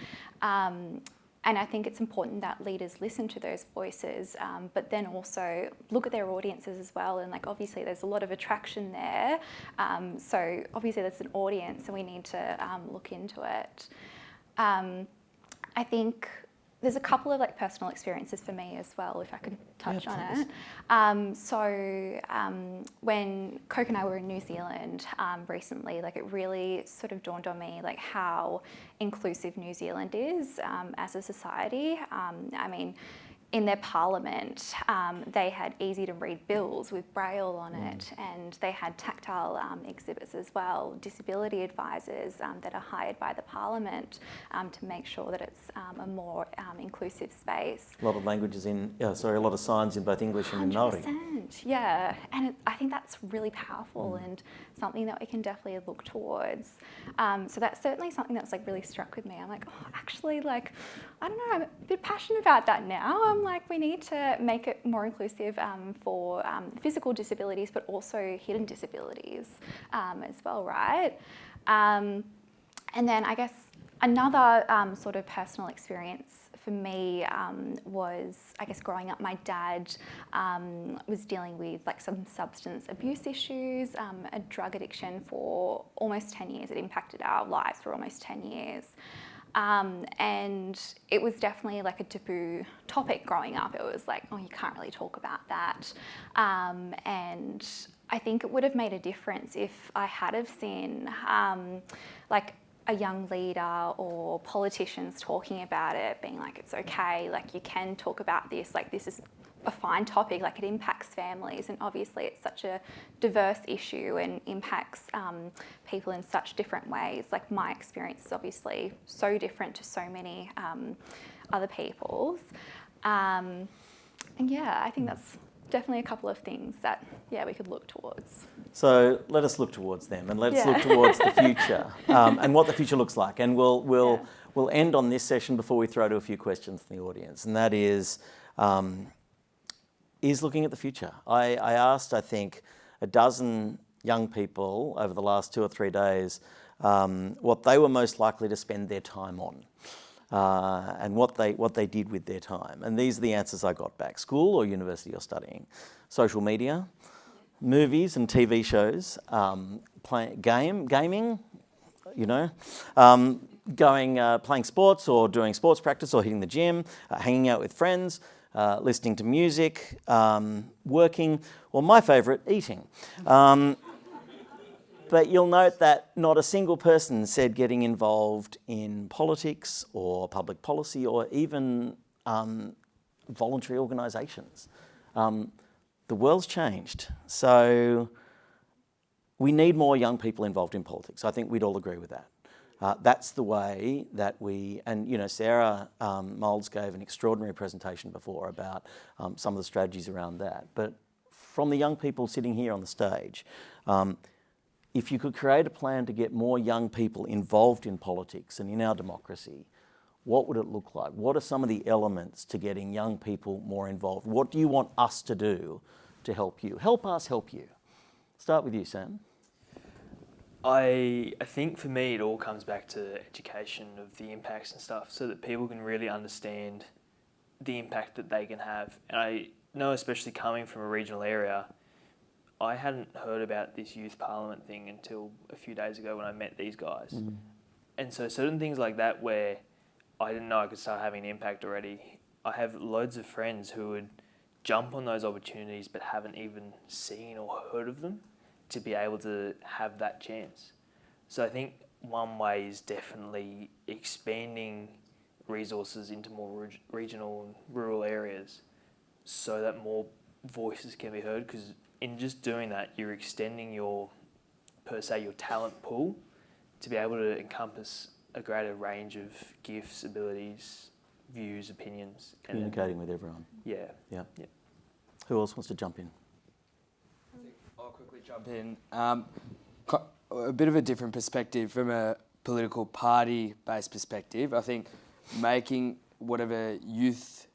And I think it's important that leaders listen to those voices, but then also look at their audiences as well. And like obviously there's a lot of attraction there. So obviously there's an audience and we need to look into it. I think there's a couple of like personal experiences for me as well, if I could touch on it. So when Coke and I were in New Zealand recently, like it really sort of dawned on me like how inclusive New Zealand is as a society. I mean, in their parliament, they had easy to read bills with braille on it, and they had tactile exhibits as well, disability advisors that are hired by the parliament to make sure that it's a more inclusive space. A lot of languages a lot of signs in both English and in Māori. 100%, yeah, and I think that's really powerful and something that we can definitely look towards. So that's certainly something that's like really struck with me. I'm like, oh, actually, like, I don't know, I'm a bit passionate about that now. I'm like, we need to make it more inclusive for physical disabilities, but also hidden disabilities as well, right? And then I guess another sort of personal experience for me was, I guess, growing up, my dad was dealing with like some substance abuse issues, a drug addiction for almost 10 years. It impacted our lives for almost 10 years. And it was definitely like a taboo topic growing up. It was like, oh, you can't really talk about that. And I think it would have made a difference if I had have seen like a young leader or politicians talking about it, being like, it's okay, like you can talk about this, like this is a fine topic, like it impacts families, and obviously it's such a diverse issue and impacts people in such different ways. Like my experience is obviously so different to so many other people's. And yeah, I think that's definitely a couple of things that, yeah, we could look towards. So let us look towards them and let's look towards the future and what the future looks like. And we'll end on this session before we throw to a few questions from the audience, and that is looking at the future. I asked, I think, a dozen young people over the last 2 or 3 days what they were most likely to spend their time on and what they did with their time. And these are the answers I got back. School or university or studying. Social media, movies and TV shows, gaming, you know, playing sports or doing sports practice or hitting the gym, hanging out with friends, listening to music, working, or my favourite, eating. But you'll note that not a single person said getting involved in politics or public policy or even voluntary organisations. The world's changed, so we need more young people involved in politics. I think we'd all agree with that. That's the way that we, and Sarah Moulds gave an extraordinary presentation before about some of the strategies around that. But from the young people sitting here on the stage, if you could create a plan to get more young people involved in politics and in our democracy, what would it look like? What are some of the elements to getting young people more involved? What do you want us to do to help you? Help us help you. Start with you, Sam. I think for me it all comes back to education of the impacts and stuff, so that people can really understand the impact that they can have. And I know, especially coming from a regional area, I hadn't heard about this youth parliament thing until a few days ago when I met these guys. Mm. And so certain things like that where I didn't know I could start having an impact already, I have loads of friends who would jump on those opportunities but haven't even seen or heard of them to be able to have that chance. So I think one way is definitely expanding resources into more regional and rural areas so that more voices can be heard, because in just doing that, you're extending your talent pool to be able to encompass a greater range of gifts, abilities, views, opinions. Communicating with everyone. Yeah. Yeah. Who else wants to jump in? I'll quickly jump in. A bit of a different perspective from a political party-based perspective. I think making whatever youth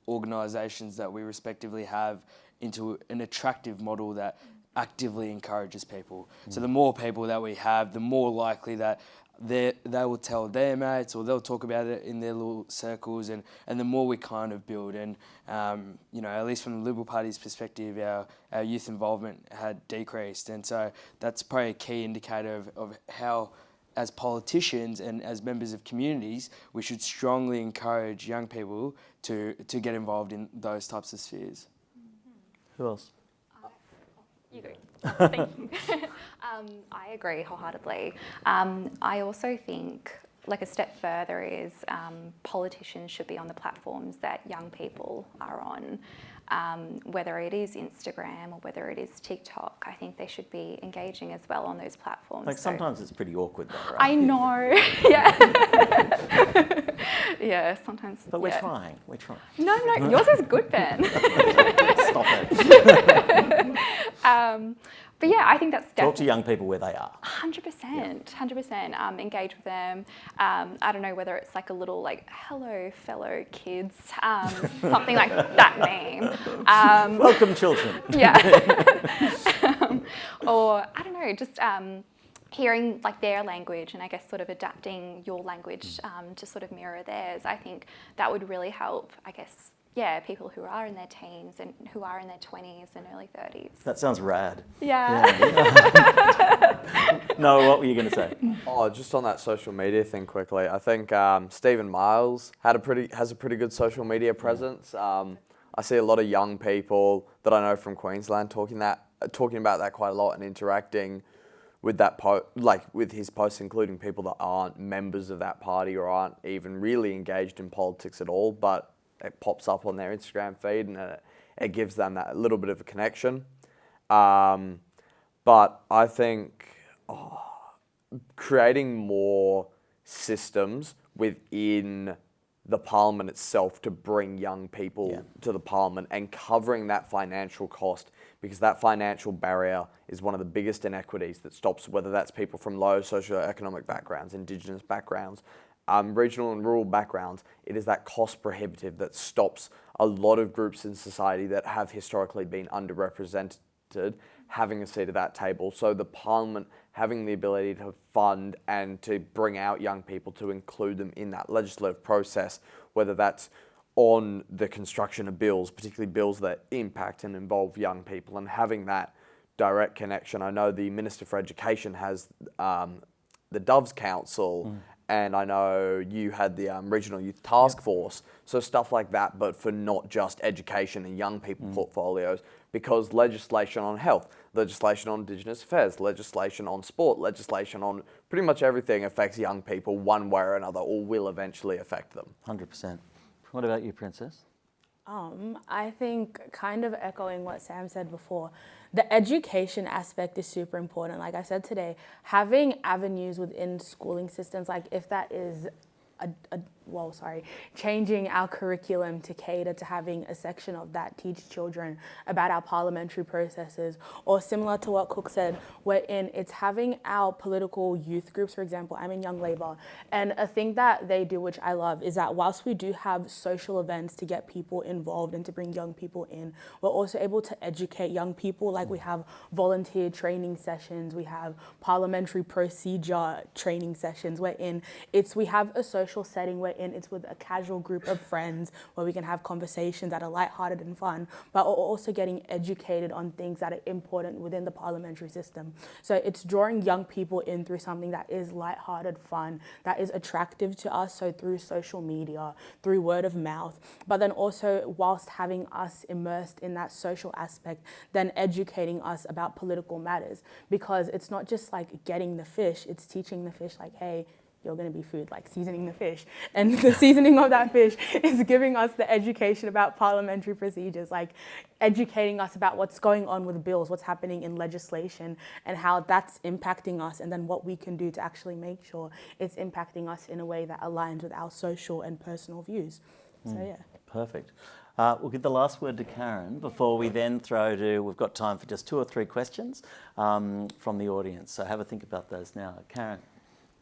organisations that we respectively have into an attractive model that actively encourages people. So the more people that we have, the more likely that they will tell their mates, or they'll talk about it in their little circles, and the more we kind of build. And at least from the Liberal Party's perspective, our youth involvement had decreased, and so that's probably a key indicator of how, as politicians and as members of communities, we should strongly encourage young people to get involved in those types of spheres. Who else? You go. Thank you. I agree wholeheartedly. I also think, like, a step further is politicians should be on the platforms that young people are on, whether it is Instagram or whether it is TikTok. I think they should be engaging as well on those platforms. Like, sometimes it's pretty awkward though, right? I know, yeah. Yeah, sometimes. But we're trying. No, yours is good, Ben. Stop it. But yeah, I think that's definitely... Talk to young people where they are. 100%, 100%. Engage with them. I don't know whether it's like a little, like, hello, fellow kids, something like that name. Welcome, children. Yeah. Or, I don't know, just hearing, like, their language, and I guess sort of adapting your language to sort of mirror theirs. I think that would really help, I guess, people who are in their teens and who are in their 20s and early 30s. That sounds rad. Yeah. No, what were you going to say? Oh, just on that social media thing quickly, I think Stephen Miles has a pretty good social media presence. I see a lot of young people that I know from Queensland talking about that quite a lot and interacting with that with his posts, including people that aren't members of that party or aren't even really engaged in politics at all, but it pops up on their Instagram feed and it gives them that little bit of a connection. But I think creating more systems within the parliament itself to bring young people to the parliament and covering that financial cost, because that financial barrier is one of the biggest inequities that stops, whether that's people from low socioeconomic backgrounds, Indigenous backgrounds, regional and rural backgrounds. It is that cost prohibitive that stops a lot of groups in society that have historically been underrepresented having a seat at that table. So the parliament having the ability to fund and to bring out young people, to include them in that legislative process, whether that's on the construction of bills, particularly bills that impact and involve young people, and having that direct connection. I know the Minister for Education has the Doves Council, and I know you had the Regional Youth Task Force, so stuff like that, but for not just education and young people portfolios, because legislation on health, legislation on Indigenous affairs, legislation on sport, legislation on pretty much everything affects young people one way or another, or will eventually affect them. 100%. What about you, Princess? I think, kind of echoing what Sam said before, the education aspect is super important. Like I said today, having avenues within schooling systems, like if that is changing our curriculum to cater to having a section of that teach children about our parliamentary processes, or similar to what Cook said, wherein it's having our political youth groups. For example, I'm in Young Labour, and a thing that they do, which I love, is that whilst we do have social events to get people involved and to bring young people in, we're also able to educate young people. Like we have volunteer training sessions, we have parliamentary procedure training sessions, wherein we have a social setting wherein it's with a casual group of friends where we can have conversations that are lighthearted and fun, but we're also getting educated on things that are important within the parliamentary system. So it's drawing young people in through something that is lighthearted, fun, that is attractive to us, so through social media, through word of mouth, but then also whilst having us immersed in that social aspect, then educating us about political matters, because it's not just like getting the fish, it's teaching the fish like, hey, you're going to be food, like seasoning the fish. And the seasoning of that fish is giving us the education about parliamentary procedures, like educating us about what's going on with bills, what's happening in legislation, and how that's impacting us, and then what we can do to actually make sure it's impacting us in a way that aligns with our social and personal views. So, yeah. Perfect. We'll give the last word to Karen before we then we've got time for just 2 or 3 questions from the audience. So have a think about those now. Karen.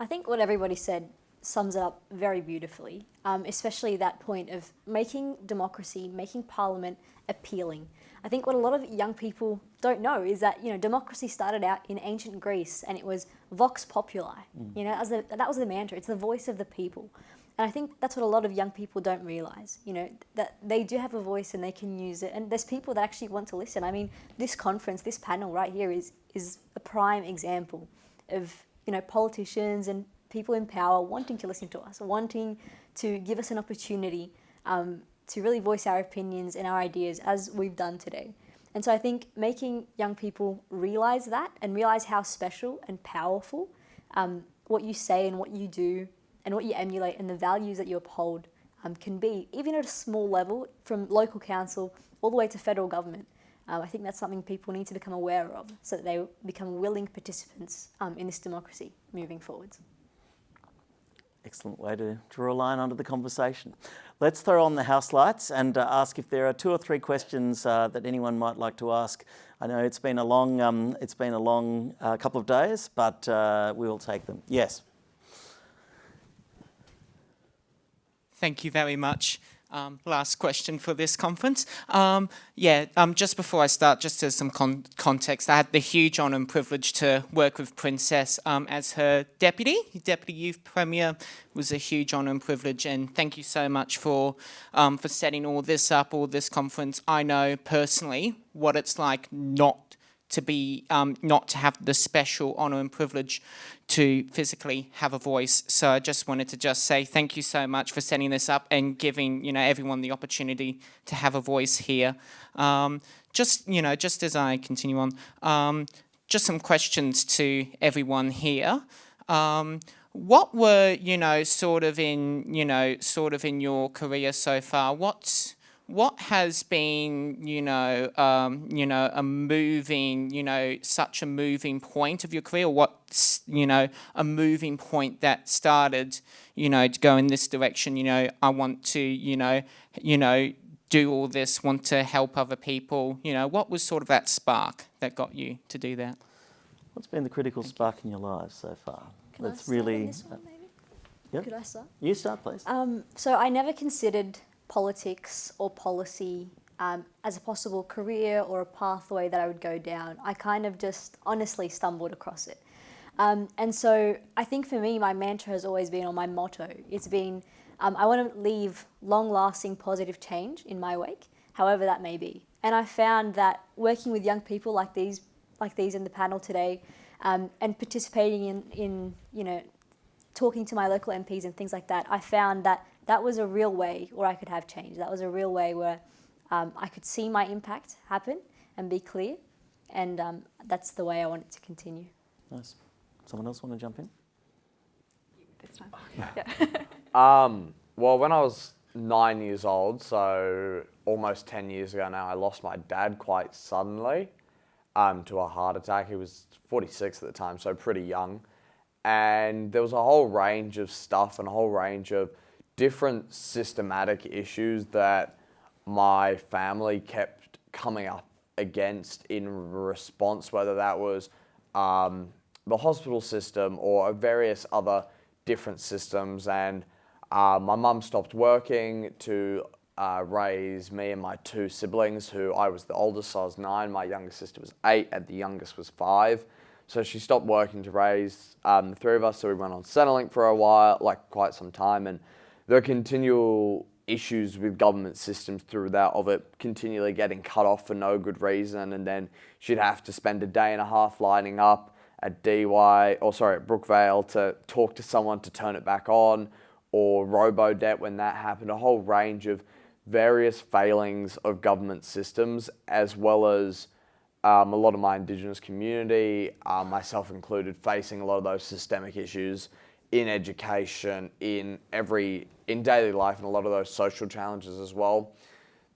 I think what everybody said sums it up very beautifully, especially that point of making democracy, making parliament appealing. I think what a lot of young people don't know is that, democracy started out in ancient Greece, and it was vox populi. That was the mantra. It's the voice of the people. And I think that's what a lot of young people don't realise, that they do have a voice and they can use it. And there's people that actually want to listen. I mean, this conference, this panel right here is a prime example of, politicians and people in power wanting to listen to us, wanting to give us an opportunity to really voice our opinions and our ideas as we've done today. And so I think making young people realise that and realise how special and powerful what you say and what you do and what you emulate and the values that you uphold can be, even at a small level, from local council all the way to federal government. I think that's something people need to become aware of so that they become willing participants in this democracy moving forwards. Excellent way to draw a line under the conversation. Let's throw on the house lights and ask if there are 2 or 3 questions that anyone might like to ask. I know it's been a long couple of days, but we will take them. Yes. Thank you very much. Last question for this conference. Just before I start, just as some context, I had the huge honour and privilege to work with Princess as her Deputy Youth Premier. It was a huge honour and privilege, and thank you so much for setting all this up, all this conference. I know personally what it's like not to have the special honour and privilege to physically have a voice. So I just wanted to say thank you so much for setting this up and giving everyone the opportunity to have a voice here. Just as I continue on, just some questions to everyone here. What were sort of in your career so far? What has been, a moving, such a moving point of your career? What's, a moving point that started, to go in this direction? I want to, do all this, want to help other people. What was sort of that spark that got you to do that? What's been the critical spark in your lives so far? Can I start on this one, maybe? Yep. Could I start? You start, please. So I never considered politics or policy as a possible career or a pathway that I would go down. I kind of just honestly stumbled across it. And so I think for me, my mantra has always been, or my motto, it's been, I want to leave long-lasting positive change in my wake, however that may be. And I found that working with young people like these in the panel today, and participating in talking to my local MPs and things like that, I found that was a real way where I could have change. That was a real way where I could see my impact happen and be clear. And that's the way I want it to continue. Nice. Someone else want to jump in? This time. Yeah. Well, when I was 9 years old, so almost 10 years ago now, I lost my dad quite suddenly to a heart attack. He was 46 at the time, so pretty young. And there was a whole range of stuff and a whole range of different systematic issues that my family kept coming up against in response, whether that was the hospital system or various other different systems. And my mum stopped working to raise me and my two siblings, who I was the oldest, so I was 9, my younger sister was 8, and the youngest was 5. So she stopped working to raise the 3 of us, so we went on Centrelink for a while, like quite some time, and there are continual issues with government systems through that, of it continually getting cut off for no good reason, and then she'd have to spend a day and a half lining up at Brookvale to talk to someone to turn it back on, or robo-debt when that happened, a whole range of various failings of government systems, as well as a lot of my Indigenous community, myself included, facing a lot of those systemic issues in education, in daily life, and a lot of those social challenges as well.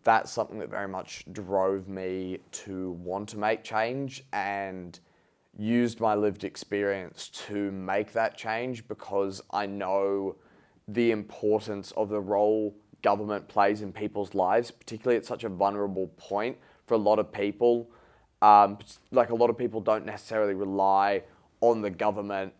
That's something that very much drove me to want to make change, and used my lived experience to make that change, because I know the importance of the role government plays in people's lives, particularly at such a vulnerable point for a lot of people. Like, a lot of people don't necessarily rely on the government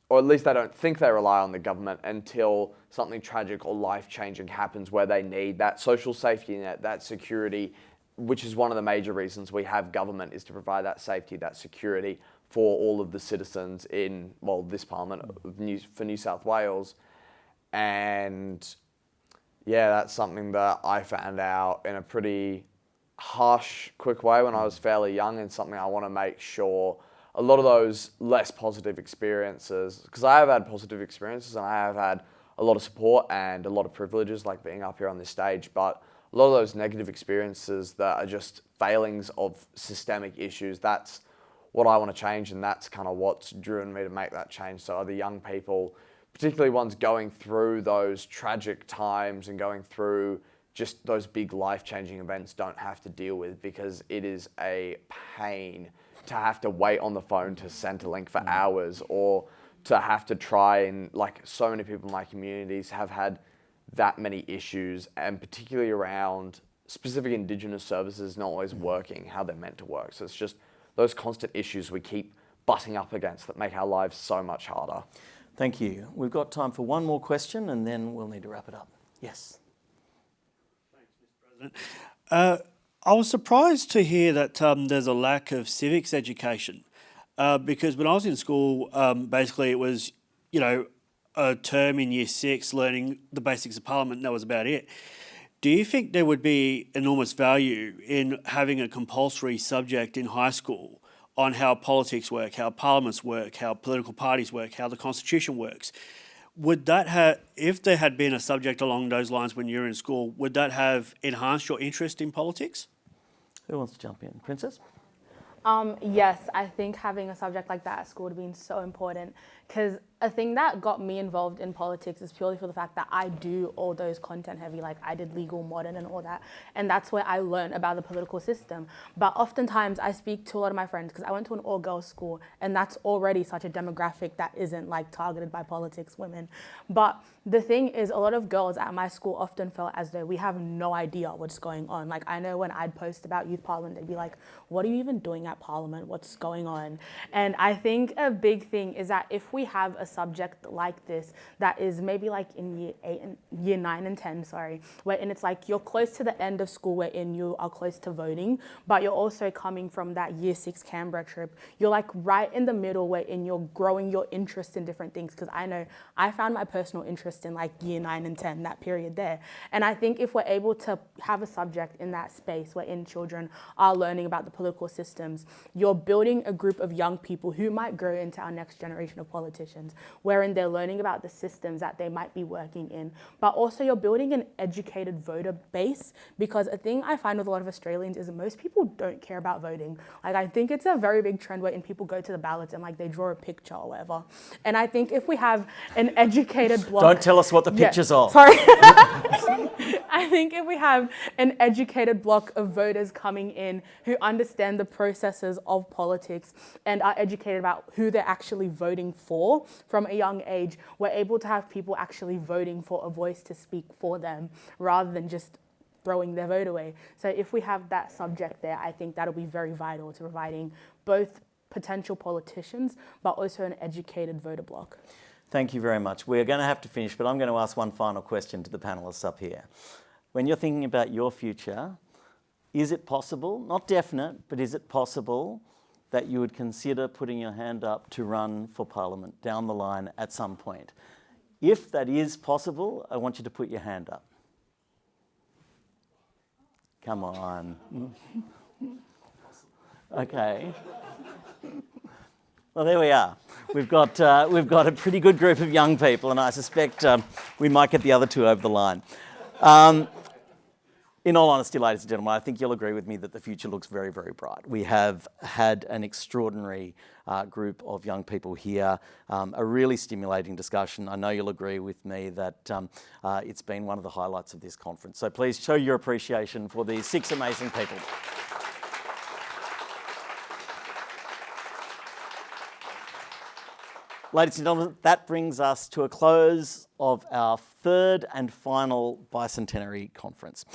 or at least they don't think they rely on the government until something tragic or life-changing happens, where they need that social safety net, that security, which is one of the major reasons we have government, is to provide that safety, that security for all of the citizens in, this Parliament for New South Wales. And yeah, that's something that I found out in a pretty harsh, quick way when I was fairly young, and something I want to make sure a lot of those less positive experiences, because I have had positive experiences and I have had a lot of support and a lot of privileges, like being up here on this stage, but a lot of those negative experiences that are just failings of systemic issues, that's what I want to change, and that's kind of what's driven me to make that change. So other young people, particularly ones going through those tragic times and going through just those big life-changing events, don't have to deal with, because it is a pain to have to wait on the phone to Centrelink for hours, or to have to try and, like, so many people in my communities have had that many issues, and particularly around specific Indigenous services not always working how they're meant to work. So it's just those constant issues we keep butting up against that make our lives so much harder. Thank you. We've got time for one more question, and then we'll need to wrap it up. Yes. Thanks, Mr. President. I was surprised to hear that there's a lack of civics education, because when I was in school, basically it was, a term in year 6 learning the basics of Parliament, and that was about it. Do you think there would be enormous value in having a compulsory subject in high school on how politics work, how parliaments work, how political parties work, how the Constitution works? Would that have, if there had been a subject along those lines when you were in school, would that have enhanced your interest in politics? Who wants to jump in? Princess? Yes, I think having a subject like that at school would have been so important, because a thing that got me involved in politics is purely for the fact that I do all those content heavy, like I did legal, modern and all that, and that's where I learned about the political system. But oftentimes I speak to a lot of my friends, because I went to an all-girls school, and that's already such a demographic that isn't like targeted by politics, women. But the thing is, a lot of girls at my school often felt as though we have no idea what's going on. Like, I know when I'd post about youth parliament, they'd be like, what are you even doing at Parliament? What's going on? And I think a big thing is that if we have a subject like this that is maybe like in year 9 and 10, wherein it's like you're close to the end of school, wherein you are close to voting, but you're also coming from that year 6 Canberra trip. You're like right in the middle, wherein you're growing your interest in different things, because I know I found my personal interest in like year 9 and 10, that period there. And I think if we're able to have a subject in that space wherein children are learning about the political systems, you're building a group of young people who might grow into our next generation of politicians, wherein they're learning about the systems that they might be working in. But also you're building an educated voter base, because a thing I find with a lot of Australians is that most people don't care about voting. Like, I think it's a very big trend wherein people go to the ballots and like they draw a picture or whatever. And I think if we have an educated bloc... Don't tell us what the picture's of. Sorry. I think if we have an educated block of voters coming in who understand the processes of politics and are educated about who they're actually voting for from a young age, we're able to have people actually voting for a voice to speak for them rather than just throwing their vote away. So if we have that subject there, I think that'll be very vital to providing both potential politicians, but also an educated voter bloc. Thank you very much. We're going to have to finish, but I'm going to ask one final question to the panellists up here. When you're thinking about your future, is it possible, not definite, but is it possible that you would consider putting your hand up to run for Parliament down the line at some point? If that is possible, I want you to put your hand up. Come on. Okay. Well, there we are. We've got a pretty good group of young people, and I suspect we might get the other two over the line. In all honesty, ladies and gentlemen, I think you'll agree with me that the future looks very, very bright. We have had an extraordinary group of young people here, a really stimulating discussion. I know you'll agree with me that it's been one of the highlights of this conference. So please show your appreciation for these 6 amazing people. Ladies and gentlemen, that brings us to a close of our 3rd and final Bicentenary conference.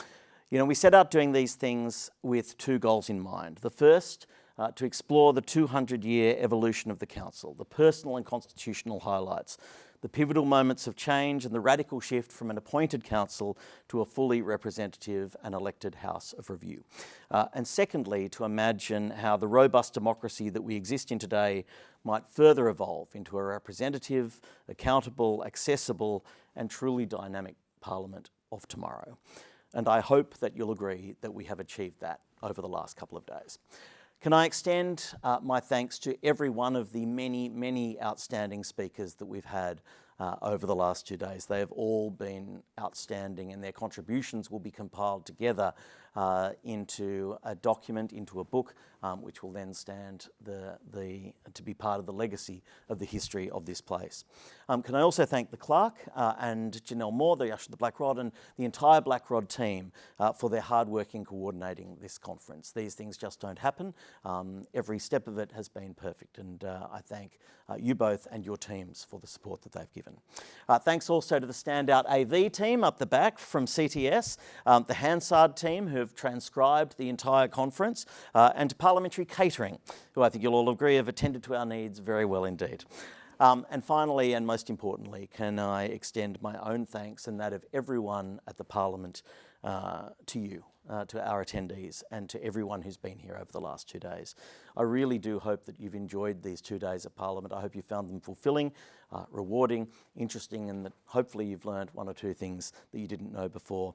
You know, we set out doing these things with 2 goals in mind. The first, to explore the 200-year evolution of the Council, the personal and constitutional highlights, the pivotal moments of change and the radical shift from an appointed council to a fully representative and elected House of Review. And secondly, to imagine how the robust democracy that we exist in today might further evolve into a representative, accountable, accessible and truly dynamic Parliament of tomorrow. And I hope that you'll agree that we have achieved that over the last couple of days. Can I extend my thanks to every one of the many, many outstanding speakers that we've had over the last 2 days. They have all been outstanding, and their contributions will be compiled together into a document, into a book, which will then stand to be part of the legacy of the history of this place. Can I also thank the clerk and Janelle Moore, the usher of the Black Rod, and the entire Black Rod team for their hard work in coordinating this conference. These things just don't happen. Every step of it has been perfect, and I thank you both and your teams for the support that they've given. Thanks also to the standout AV team up the back from CTS, the Hansard team who have transcribed the entire conference, and to Parliamentary Catering, who I think you'll all agree have attended to our needs very well indeed. And finally, and most importantly, can I extend my own thanks and that of everyone at the Parliament to you, to our attendees and to everyone who's been here over the last 2 days. I really do hope that you've enjoyed these 2 days at Parliament. I hope you found them fulfilling, rewarding, interesting, and that hopefully you've learned 1 or 2 things that you didn't know before.